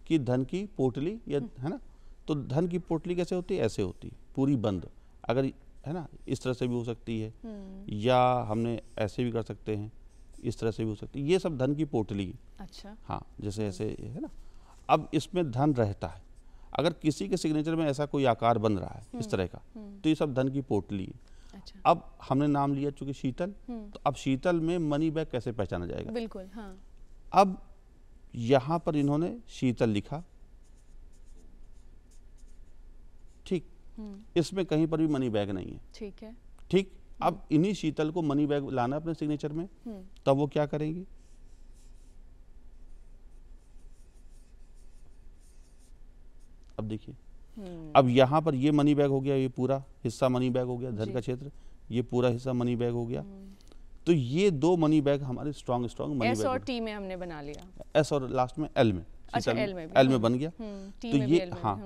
कि धन की पोटली, या है ना, तो धन की पोटली कैसे होती है? ऐसे होती है, पूरी बंद। अगर है ना, इस तरह से भी हो सकती है, या हमने ऐसे भी कर सकते हैं, इस तरह से भी हो सकती है। ये सब धन की पोटली। अच्छा। हाँ, जैसे ऐसे है ना। अब इसमें धन रहता है। अगर किसी के सिग्नेचर में ऐसा कोई आकार बन रहा है इस तरह का, तो ये सब धन की पोटली है। अच्छा। अब हमने नाम लिया चूंकि शीतल, तो अब शीतल में मनी बैग कैसे पहचाना जाएगा? बिल्कुल, हाँ। अब यहां पर इन्होंने शीतल लिखा, ठीक, इसमें कहीं पर भी मनी बैग नहीं है। ठीक है। ठीक। अब इन्हीं शीतल को मनी बैग लाना अपने सिग्नेचर में, तब वो क्या करेंगे? अब देखिए, अब यहाँ पर ये मनी बैग हो गया, ये पूरा हिस्सा मनी बैग हो गया, धन का क्षेत्र, ये पूरा हिस्सा मनी बैग हो गया। तो ये दो मनी बैग हमारे स्ट्रॉन्ग मनी बैग। एस और टी में हमने बना लिया, एस और लास्ट में एल में। अच्छा, एल में बन गया। तो ये, हाँ,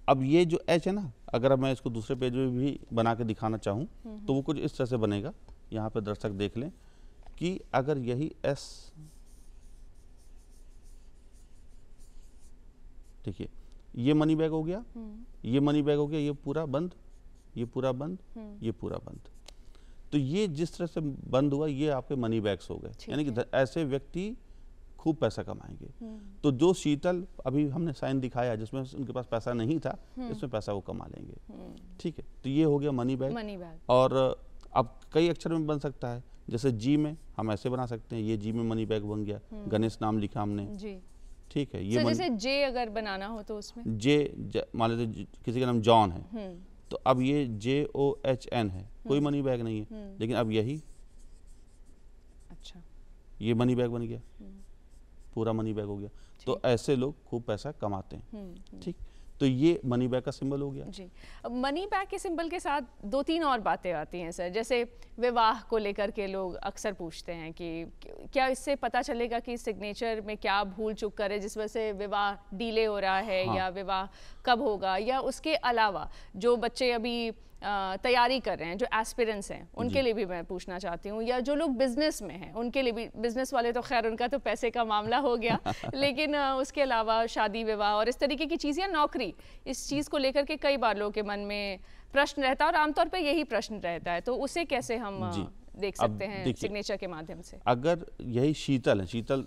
अब ये जो एच है ना, अगर मैं इसको दूसरे पेज में भी बना के दिखाना चाहूँ तो वो कुछ इस तरह से बनेगा। यहाँ पे दर्शक देख लें कि अगर यही एस, देखिए ये मनी बैग हो गया, ये मनी बैग हो गया, ये पूरा बंद, ये पूरा बंद, ये पूरा बंद। तो ये जिस तरह से बंद हुआ, ये आपके मनी बैग्स हो गए। यानी कि ऐसे व्यक्ति खूब पैसा कमाएंगे। तो जो शीतल अभी हमने साइन दिखाया जिसमें उनके पास पैसा नहीं था, इसमें पैसा वो कमा लेंगे। ठीक है। तो ये हो गया मनी बैग। और अब कई अक्षर में बन सकता है, जैसे जी में हम ऐसे बना सकते हैं, ये जी में मनी बैग बन गया। गणेश नाम लिखा हमने जी। ठीक है। ये जैसे जे अगर बनाना हो तो उसमें जे मान लीजिए किसी का नाम जॉन है, तो अब ये JOHN है, कोई मनी बैग नहीं है। लेकिन अब यही, अच्छा, ये मनी बैग बन गया, पूरा मनी बैग हो गया। तो ऐसे लोग खूब पैसा कमाते हैं। ठीक। तो ये मनी बैग का सिंबल हो गया जी। मनी बैग के सिंबल के साथ दो तीन और बातें आती हैं सर, जैसे विवाह को लेकर के लोग अक्सर पूछते हैं कि क्या इससे पता चलेगा कि सिग्नेचर में क्या भूल चूक करे जिस वजह से विवाह डिले हो रहा है। हाँ। या विवाह कब होगा, या उसके अलावा जो बच्चे अभी तैयारी कर रहे हैं, जो एस्पिरेंट्स हैं, उनके लिए भी मैं पूछना चाहती हूँ, या जो लोग बिजनेस में हैं उनके लिए भी। बिजनेस वाले तो खैर उनका तो पैसे का मामला हो गया लेकिन उसके अलावा शादी विवाह और इस तरीके की चीज़, या नौकरी, इस चीज़ को लेकर के कई बार लोगों के मन में प्रश्न रहता है, और आमतौर पर यही प्रश्न रहता है। तो उसे कैसे हम देख सकते हैं सिग्नेचर के माध्यम से? अगर यही शीतल है, शीतल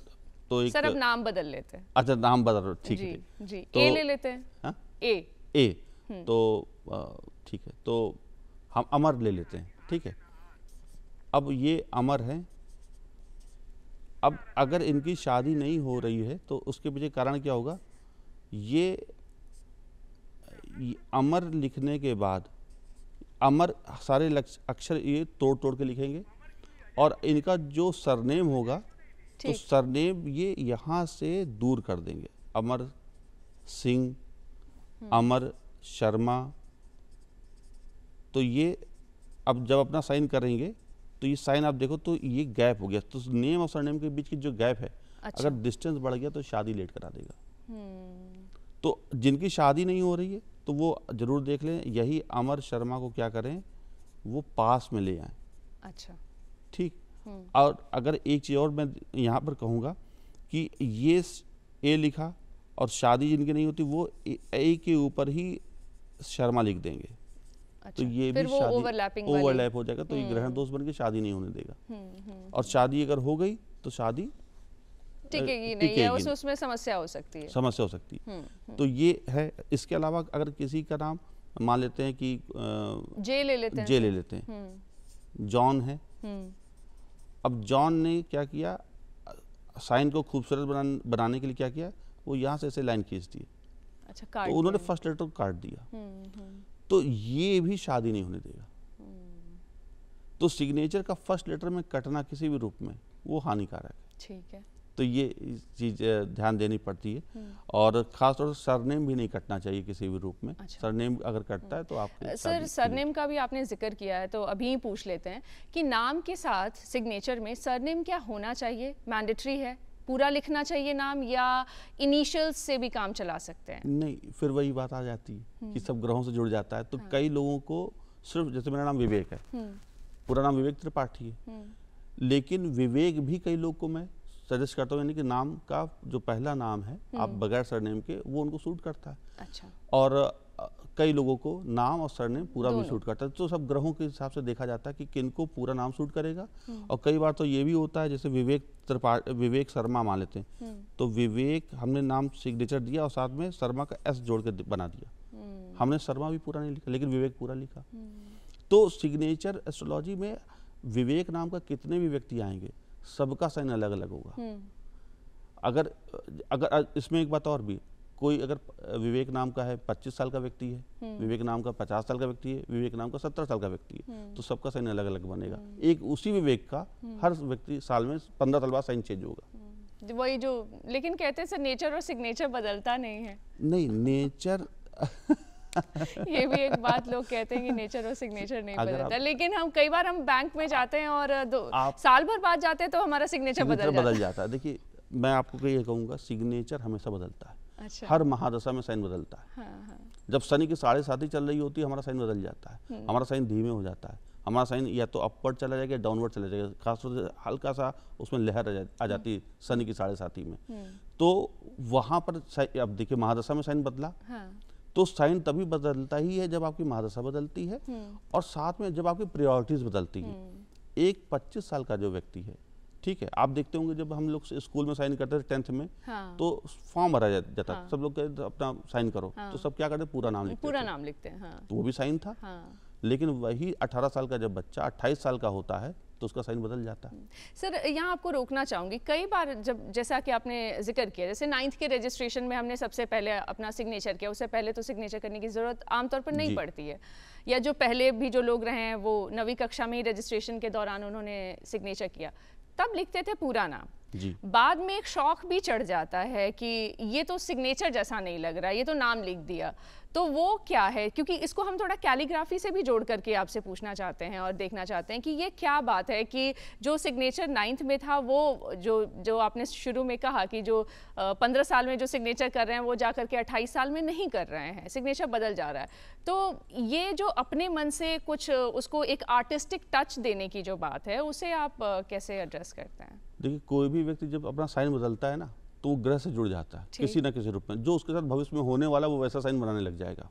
तो एक, सर अब नाम बदल लेते हैं। अच्छा, नाम बदल, ठीक है जी। तो ए ले लेते हैं। ए तो ठीक है, तो हम अमर ले लेते हैं। ठीक है। अब ये अमर है। अब अगर इनकी शादी नहीं हो रही है तो उसके पीछे कारण क्या होगा? ये अमर लिखने के बाद अमर सारे अक्षर ये तोड़ तोड़ के लिखेंगे, और इनका जो सरनेम होगा तो सरनेम ये यहाँ से दूर कर देंगे। अमर सिंह, अमर शर्मा। तो ये अब जब अपना साइन करेंगे तो ये साइन आप देखो तो ये गैप हो गया। तो नेम और सरनेम के बीच की जो गैप है, अच्छा, अगर डिस्टेंस बढ़ गया तो शादी लेट करा देगा। तो जिनकी शादी नहीं हो रही है तो वो जरूर देख लें, यही अमर शर्मा को क्या करें, वो पास में ले आए। अच्छा, ठीक। और अगर एक चीज़ और मैं यहाँ पर कहूँगा कि ये ए लिखा और शादी जिनकी नहीं होती वो ए के ऊपर ही शर्मा लिख देंगे। अच्छा, तो ये भी शादी ओवरलैप हो जाएगा, तो ये ग्रहण दोष बन के शादी नहीं होने देगा। और शादी अगर हो गई तो शादी टिकेगी नहीं, या उसमें समस्या हो सकती है, समस्या हो सकती है। तो ये है। इसके अलावा अगर किसी का नाम मान लेते हैं कि जे ले लेते हैं, जॉन है। अब जॉन ने क्या किया, साइन को खूबसूरत बनाने के लिए क्या किया, वो यहाँ से ऐसे लाइन खींच दी। अच्छा, तो उन्होंने फर्स्ट लेटर को काट दिया। तो ये भी शादी नहीं होने देगा। तो सिग्नेचर का फर्स्ट लेटर में कटना किसी भी रूप में वो हानिकारक है। ठीक है। तो ये चीज़ ध्यान देनी पड़ती है। और खासतौर से सरनेम भी नहीं कटना चाहिए किसी भी रूप में। अच्छा। सरनेम अगर कटता है तो आप सर सरनेम का भी आपने जिक्र किया है तो अभी ही पूछ लेते हैं कि नाम के साथ सिग्नेचर में सरनेम क्या होना चाहिए, मैंडेटरी है, पूरा लिखना चाहिए नाम, या इनिशियल्स से भी काम चला सकते हैं? नहीं, फिर वही बात आ जाती है कि सब ग्रहों से जुड़ जाता है। तो कई लोगों को सिर्फ, जैसे मेरा नाम विवेक है, पूरा नाम विवेक त्रिपाठी है, लेकिन विवेक भी कई लोग को मैं सजेस्ट करता हूँ, यानी कि नाम का जो पहला नाम है आप बगैर सरनेम के, वो उनको सूट करता है। अच्छा। और कई लोगों को नाम और सरनेम पूरा भी सूट करता है। तो सब ग्रहों के हिसाब से देखा जाता है कि किनको पूरा नाम सूट करेगा। और कई बार तो ये भी होता है, जैसे विवेक शर्मा मान लेते हैं, तो विवेक हमने नाम सिग्नेचर दिया और साथ में शर्मा का एस जोड़ के बना दिया। हमने शर्मा भी पूरा नहीं लिखा लेकिन विवेक पूरा लिखा। तो सिग्नेचर एस्ट्रोलॉजी में विवेक नाम का कितने भी व्यक्ति आएंगे, सबका साइन अलग अलग होगा। अगर इसमें एक बात और भी, कोई अगर विवेक नाम का है 25 साल का व्यक्ति है, विवेक नाम का 50 साल का व्यक्ति है, विवेक नाम का 70 साल का व्यक्ति है, तो सबका साइन अलग अलग बनेगा। एक उसी विवेक का हर व्यक्ति साल में 15 साल बाद साइन चेंज होगा। वही जो, लेकिन कहते हैं सर नेचर और सिग्नेचर बदलता नहीं है। नहीं, नेचर ये भी एक बात लोग कहते हैं कि नेचर और सिग्नेचर नहीं बदलता, लेकिन हम कई बार हम बैंक में जाते हैं और साल भर बाद जाते हैं तो हमारा सिग्नेचर बदल जाता है। देखिए, मैं आपको ये कहूँगा, सिग्नेचर हमेशा बदलता है। अच्छा। हर महादशा में साइन बदलता है। हाँ। जब शनि की 7.5 चल रही होती है, हमारा साइन बदल जाता है, हमारा साइन धीमे हो जाता है, हमारा साइन या तो अपवर्ड चला जाएगा, डाउनवर्ड चला जाएगा, खासतौर से हल्का सा उसमें लहर आ जाती है शनि की 7.5 में। तो वहाँ पर अब देखिए, महादशा में साइन बदला। हाँ। तो साइन तभी बदलता ही है जब आपकी महादशा बदलती है और साथ में जब आपकी प्रायोरिटीज बदलती है। एक 25 साल का जो व्यक्ति है, ठीक है, आप देखते होंगे जब हम लोग स्कूल में साइन करते थे 10th में, हाँ। तो फॉर्म भरा जाता था, सब लोग कहते अपना साइन करो, हाँ। तो सब क्या करते, पूरा नाम लिखते हैं, हाँ। तो वो भी साइन था, हाँ। लेकिन वही 18 साल का जब बच्चा 28 साल का होता है तो उसका साइन बदल जाता है। सर, यहाँ आपको रोकना चाहूँगी, कई बार जब, जैसा कि आपने जिक्र किया, जैसे 9th के रजिस्ट्रेशन में हमने सबसे पहले अपना सिग्नेचर किया, उससे पहले तो सिग्नेचर करने की ज़रूरत आमतौर पर नहीं पड़ती है, या जो पहले भी जो लोग रहे हैं वो 9वीं कक्षा में ही रजिस्ट्रेशन के दौरान उन्होंने सिग्नेचर किया, तब लिखते थे पूरा नाम। जी। बाद में एक शौक भी चढ़ जाता है कि ये तो सिग्नेचर जैसा नहीं लग रहा, ये तो नाम लिख दिया, तो वो क्या है? क्योंकि इसको हम थोड़ा कैलीग्राफी से भी जोड़ करके आपसे पूछना चाहते हैं और देखना चाहते हैं कि ये क्या बात है कि जो सिग्नेचर 9th में था, वो जो आपने शुरू में कहा कि जो 15 साल में जो सिग्नेचर कर रहे हैं वो जा करके 28 साल में नहीं कर रहे हैं, सिग्नेचर बदल जा रहा है। तो ये जो अपने मन से कुछ उसको एक आर्टिस्टिक टच देने की जो बात है, उसे आप कैसे एड्रेस करते हैं? देखिए, कोई भी व्यक्ति जब अपना साइन बदलता है ना, तो वो ग्रह से जुड़ जाता है किसी ना किसी रूप में, जो उसके साथ भविष्य में होने वाला वो वैसा साइन बनाने लग जाएगा।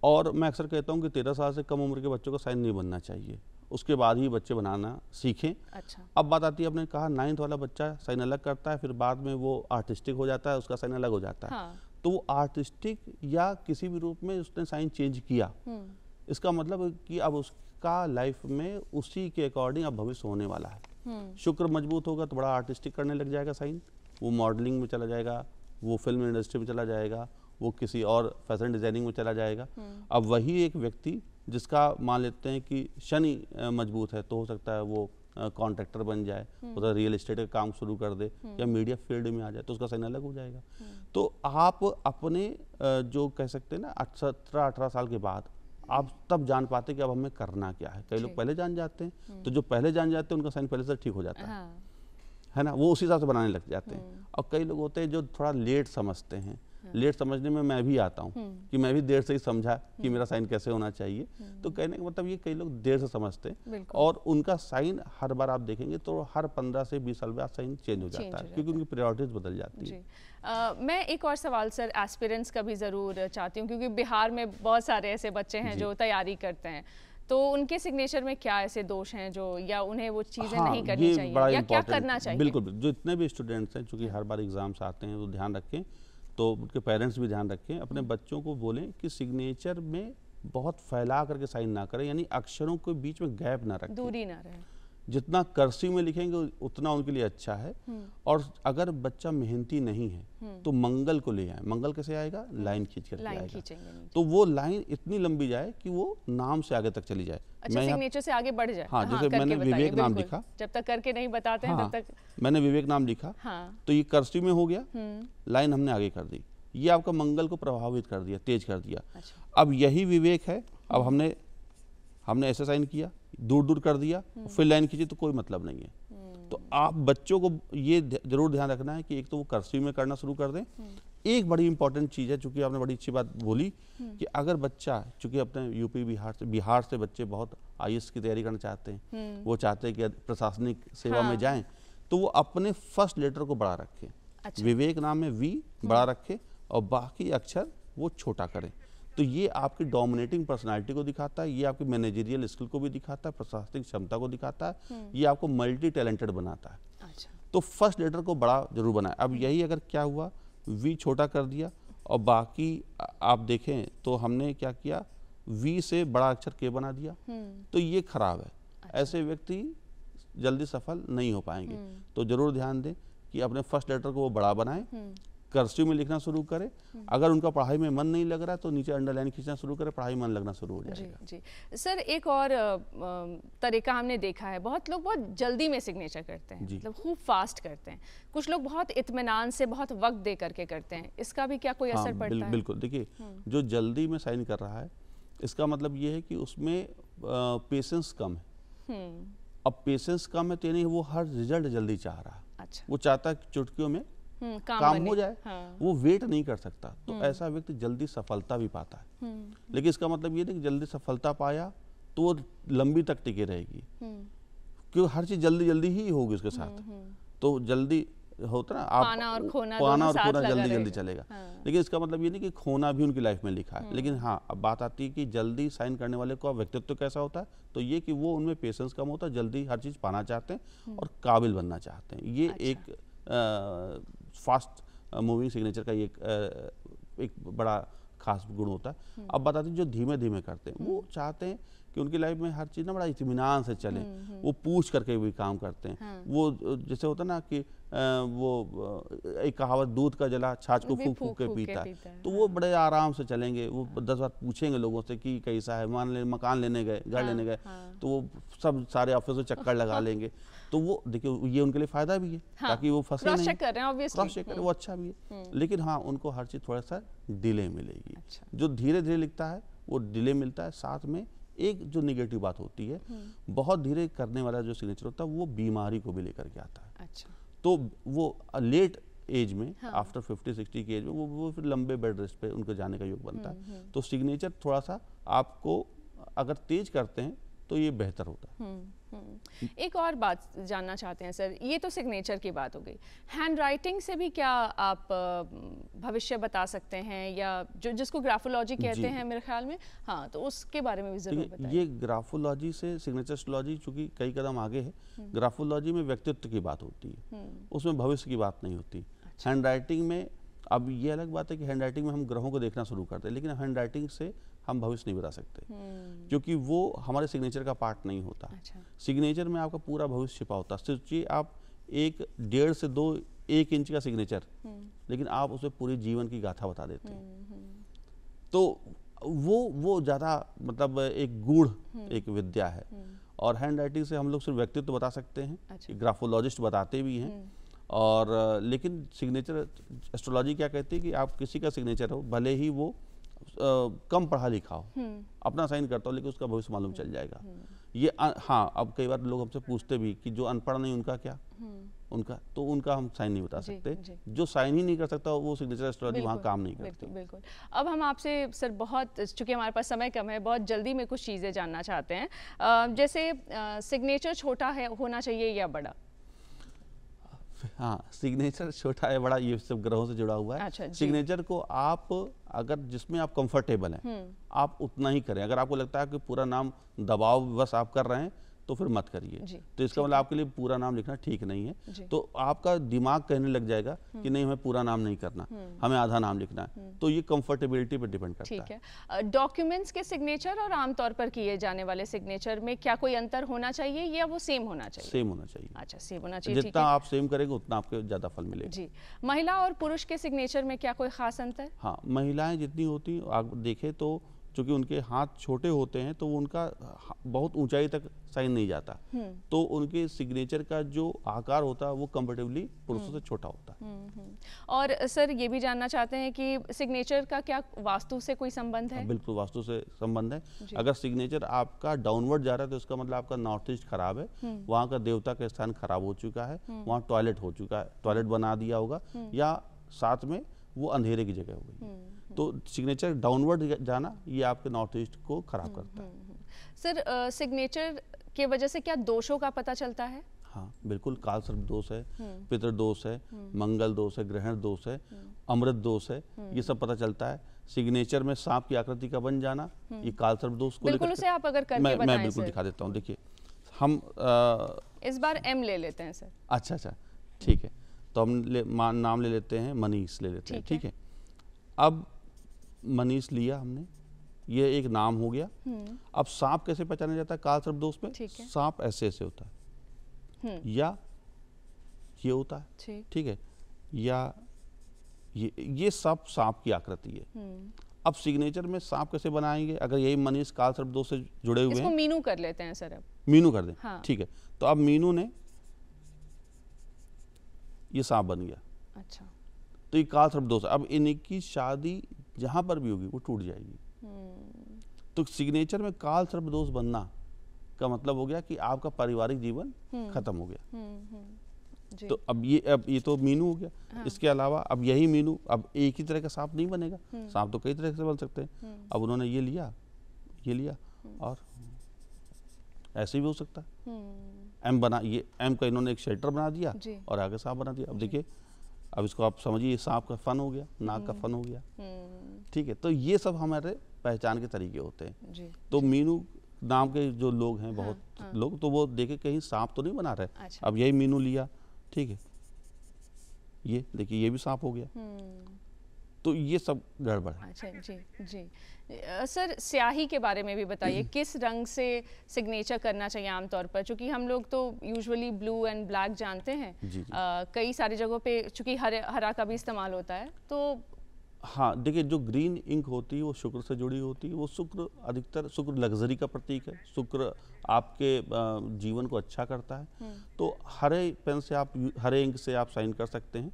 और मैं अक्सर कहता हूँ कि 13 साल से कम उम्र के बच्चों का साइन नहीं बनना चाहिए, उसके बाद ही बच्चे बनाना सीखें। अच्छा। अब बात आती है, आपने कहा 9th वाला बच्चा साइन अलग करता है, फिर बाद में वो आर्टिस्टिक हो जाता है, उसका साइन अलग हो जाता है। हाँ। तो वो आर्टिस्टिक या किसी भी रूप में उसने साइन चेंज किया, इसका मतलब कि अब उसका लाइफ में उसी के अकॉर्डिंग अब भविष्य होने वाला है। शुक्र मजबूत होगा तो बड़ा आर्टिस्टिक करने लग जाएगा साइन, वो मॉडलिंग में चला जाएगा, वो फिल्म इंडस्ट्री में चला जाएगा, वो किसी और फैशन डिजाइनिंग में चला जाएगा। अब वही एक व्यक्ति जिसका मान लेते हैं कि शनि मजबूत है, तो हो सकता है वो कॉन्ट्रैक्टर बन जाए, उधर रियल एस्टेट का काम शुरू कर दे या मीडिया फील्ड में आ जाए, तो उसका साइन अलग हो जाएगा। तो आप अपने जो कह सकते हैं ना 17-18 साल के बाद आप तब जान पाते कि अब हमें करना क्या है। कई लोग पहले जान जाते हैं, तो जो पहले जान जाते हैं उनका साइन पहले से ठीक हो जाता है ना, वो उसी हिसाब से बनाने लग जाते हैं। और कई लोग होते हैं जो थोड़ा लेट समझते हैं, लेट समझने में मैं भी आता हूँ कि मैं भी देर से ही समझा कि मेरा साइन कैसे होना चाहिए। तो कहने का मतलब ये, कई लोग देर से समझते हैं और उनका साइन हर बार आप देखेंगे तो हर 15 से 20 साल बाद साइन चेंज हो जाता है, क्योंकि उनकी प्रायोरिटीज बदल जाती है। मैं एक और सवाल सर एस्पिरेंट्स का भी ज़रूर चाहती हूँ, क्योंकि बिहार में बहुत सारे ऐसे बच्चे हैं जो तैयारी करते हैं, तो उनके सिग्नेचर में क्या ऐसे दोष हैं जो, या उन्हें वो चीज़ें नहीं करनी चाहिए या क्या करना चाहिए? बिल्कुल, जो इतने भी स्टूडेंट्स हैं, चूँकि हर बार एग्जाम्स आते हैं, वो ध्यान रखें, तो उनके पेरेंट्स भी ध्यान रखें, अपने बच्चों को बोलें कि सिग्नेचर में बहुत फैला करके साइन ना करें, यानी अक्षरों के बीच में गैप ना रखें, दूरी ना रहे। जितना कर्सिव में लिखेंगे उतना उनके लिए अच्छा है। और अगर बच्चा मेहनती नहीं है तो मंगल को ले आए। मंगल कैसे आएगा? लाइन खींच कर आएगा, तो वो लाइन इतनी लंबी जाए कि वो नाम से आगे तक चली जाए। अच्छा, सिग्नेचर से आगे बढ़ जाए। हाँ, जैसे मैंने विवेक नाम लिखा, जब तक करके नहीं बताते हैं तब तक। मैंने विवेक नाम लिखा, तो ये कर्सिव में हो गया, लाइन हमने आगे कर दी, ये आपका मंगल को प्रभावित कर दिया, तेज कर दिया। अब यही विवेक है, अब हमने ऐसे साइन किया, दूर दूर कर दिया, फिर लाइन खींची, तो कोई मतलब नहीं है। तो आप बच्चों को ये जरूर ध्यान रखना है कि एक तो वो कर्सिव में करना शुरू कर दें। एक बड़ी इंपॉर्टेंट चीज़ है, चूंकि आपने बड़ी अच्छी बात बोली कि अगर बच्चा, चूंकि अपने यूपी बिहार से बच्चे बहुत IAS की तैयारी करना चाहते हैं, वो चाहते हैं कि प्रशासनिक सेवा में जाएं, तो वो अपने फर्स्ट लेटर को बड़ा रखें। अच्छा। विवेक नाम में V बड़ा रखें और बाकी अक्षर वो छोटा करें। तो ये आपकी डोमिनेटिंग पर्सनालिटी को दिखाता है, ये आपकी मैनेजरियल स्किल को भी दिखाता है, प्रशासनिक क्षमता को दिखाता है, ये आपको मल्टी टैलेंटेड बनाता है। अच्छा। तो फर्स्ट लेटर को बड़ा जरूर बनाए। अब यही अगर क्या हुआ, V छोटा कर दिया और बाकी आप देखें तो हमने क्या किया, V से बड़ा अक्षर K बना दिया, तो ये खराब है। अच्छा। ऐसे व्यक्ति जल्दी सफल नहीं हो पाएंगे। तो जरूर ध्यान दें कि अपने फर्स्ट लेटर को वो बड़ा बनाएं, कर्सिव में लिखना शुरू करें। अगर उनका पढ़ाई में मन नहीं लग रहा है तो नीचे अंडरलाइन खींचना शुरू करें, पढ़ाई मन लगना शुरू हो जाएगा। जी, जी। सर, एक और तरीका हमने देखा है, बहुत लोग बहुत जल्दी में सिग्नेचर करते हैं, मतलब खूब फास्ट करते हैं। कुछ लोग बहुत इत्मीनान से, बहुत वक्त दे करके करते हैं, इसका भी क्या कोई असर पड़ता है? बिल्कुल। देखिए, जो जल्दी में साइन कर रहा है, इसका मतलब ये है कि उसमें पेशेंस कम है। अब पेशेंस कम है तो यानी वो हर रिजल्ट जल्दी चाह रहा है। अच्छा। वो चाहता है कि चुटकियों में काम हो जाए। हाँ। वो वेट नहीं कर सकता, तो ऐसा व्यक्ति जल्दी सफलता भी पाता है। लेकिन इसका मतलब ये नहीं कि जल्दी सफलता पाया तो वो लंबी तक टिके रहेगी, क्योंकि हर चीज जल्दी जल्दी ही होगी उसके साथ। तो जल्दी होता ना, आप पाना और खोना जल्दी जल्दी चलेगा। हाँ। लेकिन इसका मतलब ये नहीं कि खोना भी उनकी लाइफ में लिखा है। लेकिन हाँ, अब बात आती है कि जल्दी साइन करने वाले का व्यक्तित्व कैसा होता है, तो ये कि वो उनमें पेशेंस कम होता है, जल्दी हर चीज पाना चाहते हैं और काबिल बनना चाहते हैं। ये अच्छा। एक फास्ट मूविंग सिग्नेचर का एक बड़ा खास गुण होता है। अब बताते हैं जो धीमे धीमे करते हैं, वो चाहते हैं कि उनकी लाइफ में हर चीज़ ना बड़ा इत्मीनान से चले। वो पूछ करके भी काम करते हैं। हाँ। वो जैसे होता ना कि वो एक कहावत, दूध का जला छाछ को फूक फूक के पीता है। तो हाँ। वो बड़े आराम से चलेंगे, वो 10 बार पूछेंगे लोगों से कि कैसा है, मान ले मकान लेने गए, घर लेने गए, तो वो सब सारे ऑफिस में चक्कर लगा लेंगे। तो वो देखिए, ये उनके लिए फायदा भी है, ताकि वो फंसे नहीं, क्रॉस चेक करें, वो अच्छा भी है। लेकिन हाँ, उनको हर चीज़ थोड़ा सा डिले मिलेगी। जो धीरे धीरे लिखता है वो डिले मिलता है। साथ में एक जो नेगेटिव बात होती है, बहुत धीरे करने वाला जो सिग्नेचर होता है वो बीमारी को भी लेकर के आता है। अच्छा। तो वो लेट एज में, आफ्टर 50-60 की एज में वो फिर लंबे बेड रेस्ट पे उनको जाने का योग बनता है। तो सिग्नेचर थोड़ा सा आपको अगर तेज करते हैं तो ये बेहतर होता है। एक और बात जानना चाहते हैं सर, ये तो सिग्नेचर की बात हो गई, हैंड राइटिंग से भी क्या आप भविष्य बता सकते हैं, या जो जिसको ग्राफोलॉजी कहते हैं मेरे ख्याल में, हाँ, तो उसके बारे में भी जरूर बताइए। ये ग्राफोलॉजी से सिग्नेचर एस्ट्रोलॉजी चूंकि कई कदम आगे है। ग्राफोलॉजी में व्यक्तित्व की बात होती है, उसमें भविष्य की बात नहीं होती। हैंड राइटिंग में, अब ये अलग बात है कि हैंड राइटिंग में हम ग्रहों को देखना शुरू करते हैं, लेकिन हैंड राइटिंग से हम भविष्य नहीं बता सकते, क्योंकि वो हमारे सिग्नेचर का पार्ट नहीं होता। अच्छा। सिग्नेचर में आपका पूरा भविष्य छिपा होता है। सोचिए, आप 1.5 से 1 इंच का सिग्नेचर, लेकिन आप उसमें पूरी जीवन की गाथा बता देते हैं। तो वो ज़्यादा मतलब एक गूढ़ एक विद्या है। और हैंड राइटिंग से हम लोग सिर्फ व्यक्तित्व बता सकते हैं। अच्छा। ग्राफोलॉजिस्ट बताते भी हैं। और लेकिन सिग्नेचर एस्ट्रोलॉजी क्या कहती है कि आप किसी का सिग्नेचर हो, भले ही वो कम पढ़ा लिखा हो, अपना साइन करता हो, लेकिन उसका भविष्य मालूम चल जाएगा। ये हाँ, अब कई बार लोग हमसे पूछते भी कि जो अनपढ़ नहीं उनका क्या, उनका हम साइन नहीं बता सकते। जो साइन ही नहीं कर सकता वो सिग्नेचर एस्ट्रोलॉजी वहाँ काम नहीं करती। बिल्कुल। अब हम आपसे सर बहुत, चूंकि हमारे पास समय कम है, बहुत जल्दी में कुछ चीज़ें जानना चाहते हैं। जैसे सिग्नेचर छोटा है होना चाहिए या बड़ा? हाँ, सिग्नेचर छोटा है बड़ा, ये सब ग्रहों से जुड़ा हुआ है। अच्छा, सिग्नेचर को आप अगर जिसमें आप कंफर्टेबल हैं, आप उतना ही करें। अगर आपको लगता है कि पूरा नाम दबाव बस आप कर रहे हैं, तो फिर मत करिए। तो इसका मतलब आपके लिए पूरा नाम लिखना ठीक नहीं है। तो आपका दिमाग कहने लग जाएगा कि नहीं, हमें पूरा नाम नहीं करना, हमें आधा नाम लिखना है। तो ये कंफर्टेबिलिटी पर डिपेंड करता है। ठीक है। डॉक्यूमेंट्स के सिग्नेचर और आमतौर पर किए जाने वाले सिग्नेचर में क्या कोई अंतर होना चाहिए या वो सेम होना चाहिए? सेम होना चाहिए। अच्छा, सेम होना चाहिए। जितना आप सेम करेंगे उतना आपको ज़्यादा फल मिलेगा। जी। महिला और पुरुष के सिग्नेचर में क्या कोई खास अंतर? हाँ, महिलाएं जितनी होती आप देखें तो चूँकि उनके हाथ छोटे होते हैं तो उनका बहुत ऊंचाई तक साइन नहीं जाता, तो उनके सिग्नेचर का जो आकार होता है वो कंफर्टेबली पुरुषों से छोटा होता है। और सर ये भी जानना चाहते हैं कि सिग्नेचर का क्या वास्तु से कोई संबंध है? बिल्कुल वास्तु से संबंध है। अगर सिग्नेचर आपका डाउनवर्ड जा रहा है तो इसका मतलब आपका नॉर्थ ईस्ट खराब है, वहाँ का देवता का स्थान खराब हो चुका है, वहाँ टॉयलेट हो चुका है, टॉयलेट बना दिया होगा, या साथ में वो अंधेरे की जगह हो गई। तो सिग्नेचर डाउनवर्ड जाना ये आपके नॉर्थ ईस्ट को खराब करता है। सर सिग्नेचर के वजह से क्या दोषों का पता चलता है? हाँ बिल्कुल, काल सर्प दोष है, पितृ दोष है, मंगल दोष है, ग्रहण दोष है, अमृत दोष है, ये सब पता चलता है। सिग्नेचर में सांप की आकृति का बन जाना, ये काल सर्प दोष को बिल्कुल उसे आप अगर करके बताएं। मैं बिल्कुल दिखा देता हूँ। देखिए हम इस बार एम ले लेते हैं सर। अच्छा ठीक है, तो हम नाम ले लेते हैं, मनीष ले लेते हैं। ठीक है, अब मनीष लिया हमने, ये एक नाम हो गया। अब सांप कैसे पहचाना जाता है काल सर्प दोष में? सांप ऐसे ऐसे होता है, या ये होता है, ठीक है, या ये सब सांप की आकृति है। अब सिग्नेचर में सांप कैसे बनाएंगे? अगर यही मनीष काल सर्प दोष से जुड़े हुए हैं, इसको मीनू कर लेते हैं सर। अब मीनू कर दें। हाँ। ठीक है, तो अब मीनू ने ये सांप बन गया। अच्छा, तो ये काल सर्प दोष। अब इनकी शादी जहां पर भी होगी वो टूट जाएगी। तो सिग्नेचर में काल सर्प दोष बनना का मतलब हो गया कि आपका पारिवारिक जीवन खत्म हो गया। तो अब ये तो मीनू हो गया। हाँ। इसके अलावा अब यही मीनू, अब एक ही तरह का सांप नहीं बनेगा, सांप तो कई तरह से बन सकते हैं। अब उन्होंने ये लिया और ऐसे भी हो सकता है। एम बना, ये एम का इन्होंने एक शेल्टर बना दिया और आगे सांप बना दिया। अब देखिए, अब इसको आप समझिए, ये सांप का फन हो गया, नाग का फन हो गया। ठीक है, तो ये सब हमारे पहचान के तरीके होते हैं। तो मीनू नाम के जो लोग हैं, बहुत लोग, तो वो देखे कहीं सांप तो नहीं बना रहे। अच्छा। अब यही मीनू लिया, ठीक है, ये देखिए ये भी सांप हो गया। तो ये सब गड़बड़ है। अच्छा जी। सर स्याही के बारे में भी बताइए, किस रंग से सिग्नेचर करना चाहिए आमतौर पर? चूंकि हम लोग तो यूजुअली ब्लू एंड ब्लैक जानते हैं। जी। कई सारी जगहों पे चूंकि हरा का भी इस्तेमाल होता है, तो हाँ देखिए, जो ग्रीन इंक होती है वो शुक्र से जुड़ी होती है। वो शुक्र अधिकतर, शुक्र लग्जरी का प्रतीक है, शुक्र आपके जीवन को अच्छा करता है। तो हरे पेन से आप, हरे इंक से आप साइन कर सकते हैं,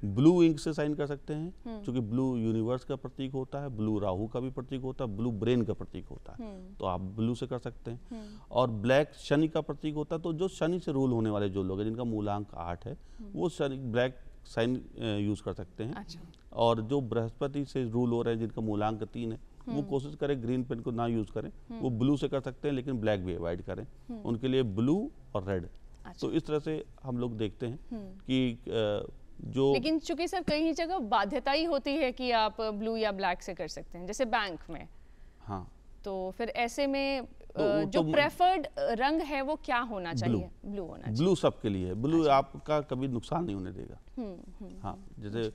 ब्लू इंक से साइन कर सकते हैं, क्योंकि ब्लू यूनिवर्स का प्रतीक होता है, ब्लू राहु का भी प्रतीक होता है, ब्लू ब्रेन का प्रतीक होता है, तो आप ब्लू से कर सकते हैं। और ब्लैक शनि का प्रतीक होता है, तो जो शनि से रूल होने वाले जो लोग हैं, जिनका मूलांक 8 है, वो शनि ब्लैक साइन यूज कर सकते हैं। अच्छा। और जो बृहस्पति से रूल हो रहे हैं, जिनका मूलांक 3 है, वो कोशिश करें ग्रीन पेन को ना यूज करें, वो ब्लू से कर सकते हैं, लेकिन ब्लैक भी अवॉइड करें। उनके लिए ब्लू और रेड। अच्छा। तो इस तरह से हम लोग देखते हैं कि जो, लेकिन चूंकि सर कई जगह बाध्यता ही होती है कि आप ब्लू या ब्लैक से कर सकते हैं, जैसे बैंक में। हाँ, तो फिर ऐसे में जो प्रेफर्ड रंग है वो क्या होना चाहिए? ब्लू होना चाहिए। ब्लू सबके लिए है। ब्लू अच्छा। आपका कभी नुकसान नहीं होने देगा। हाँ, जैसे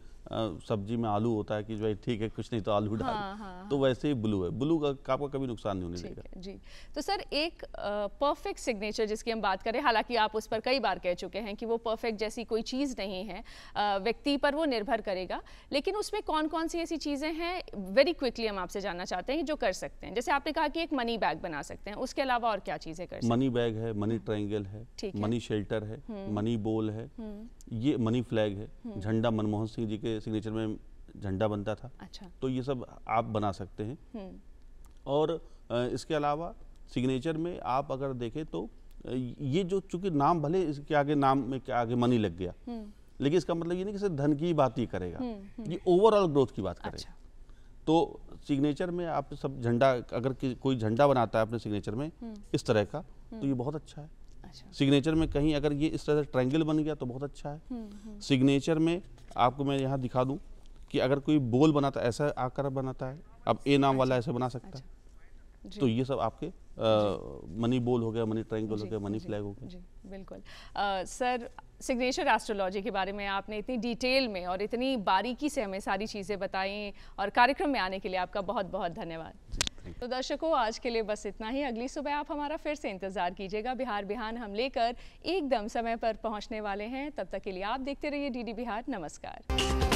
सब्जी में आलू होता है कि जो ठीक है कुछ नहीं तो आलू डाल। हाँ। तो वैसे ही ब्लू है, ब्लू का आपका कभी नुकसान नहीं होने देगा। जी। तो सर एक परफेक्ट सिग्नेचर जिसकी हम बात करें, हालांकि आप उस पर कई बार कह चुके हैं कि वो परफेक्ट जैसी कोई चीज़ नहीं है, व्यक्ति पर वो निर्भर करेगा, लेकिन उसमें कौन कौन सी ऐसी चीज़ें हैं, वेरी क्विकली हम आपसे जानना चाहते हैं, जो कर सकते हैं? जैसे आपने कहा कि एक मनी बैग बना सकते हैं, उसके अलावा और क्या चीज़ें कर सकते हैं? मनी बैग है, मनी ट्रायंगल है, मनी शेल्टर है, मनी बोल है, ये मनी फ्लैग है, झंडा मनमोहन सिंह जी के सिग्नेचर में झंडा बनता था। अच्छा। तो ये सब आप बना सकते हैं। और इसके अलावा सिग्नेचर में आप अगर देखें तो ये जो, चूंकि नाम भले इसके आगे, नाम में के आगे मनी लग गया, लेकिन इसका मतलब ये नहीं कि सिर्फ धन की बात ही करेगा, ये ओवरऑल ग्रोथ की बात करेगा। अच्छा। तो सिग्नेचर में आप सब झंडा, अगर कोई झंडा बनाता है अपने सिग्नेचर में इस तरह का, तो ये बहुत अच्छा है। अच्छा। सिग्नेचर में कहीं अगर ये इस तरह से ट्रायंगल बन गया तो बहुत अच्छा है। सिग्नेचर में आपको मैं यहाँ दिखा दूं कि अगर कोई बोल बनाता है, ऐसा आकार बनाता है, अब ए नाम वाला ऐसे बना सकता है, तो ये सब आपके मनी बोल हो गया, मनी ट्रायंगल हो गया, मनी फ्लैग हो गया। जी बिल्कुल। सर, सिग्नेचर एस्ट्रोलॉजी के बारे में आपने इतनी डिटेल में और इतनी बारीकी से हमें सारी चीज़ें बताई और कार्यक्रम में आने के लिए आपका बहुत बहुत धन्यवाद। तो दर्शकों, आज के लिए बस इतना ही। अगली सुबह आप हमारा फिर से इंतजार कीजिएगा। बिहार बिहान हम लेकर एकदम समय पर पहुंचने वाले हैं। तब तक के लिए आप देखते रहिए डीडी बिहार। नमस्कार।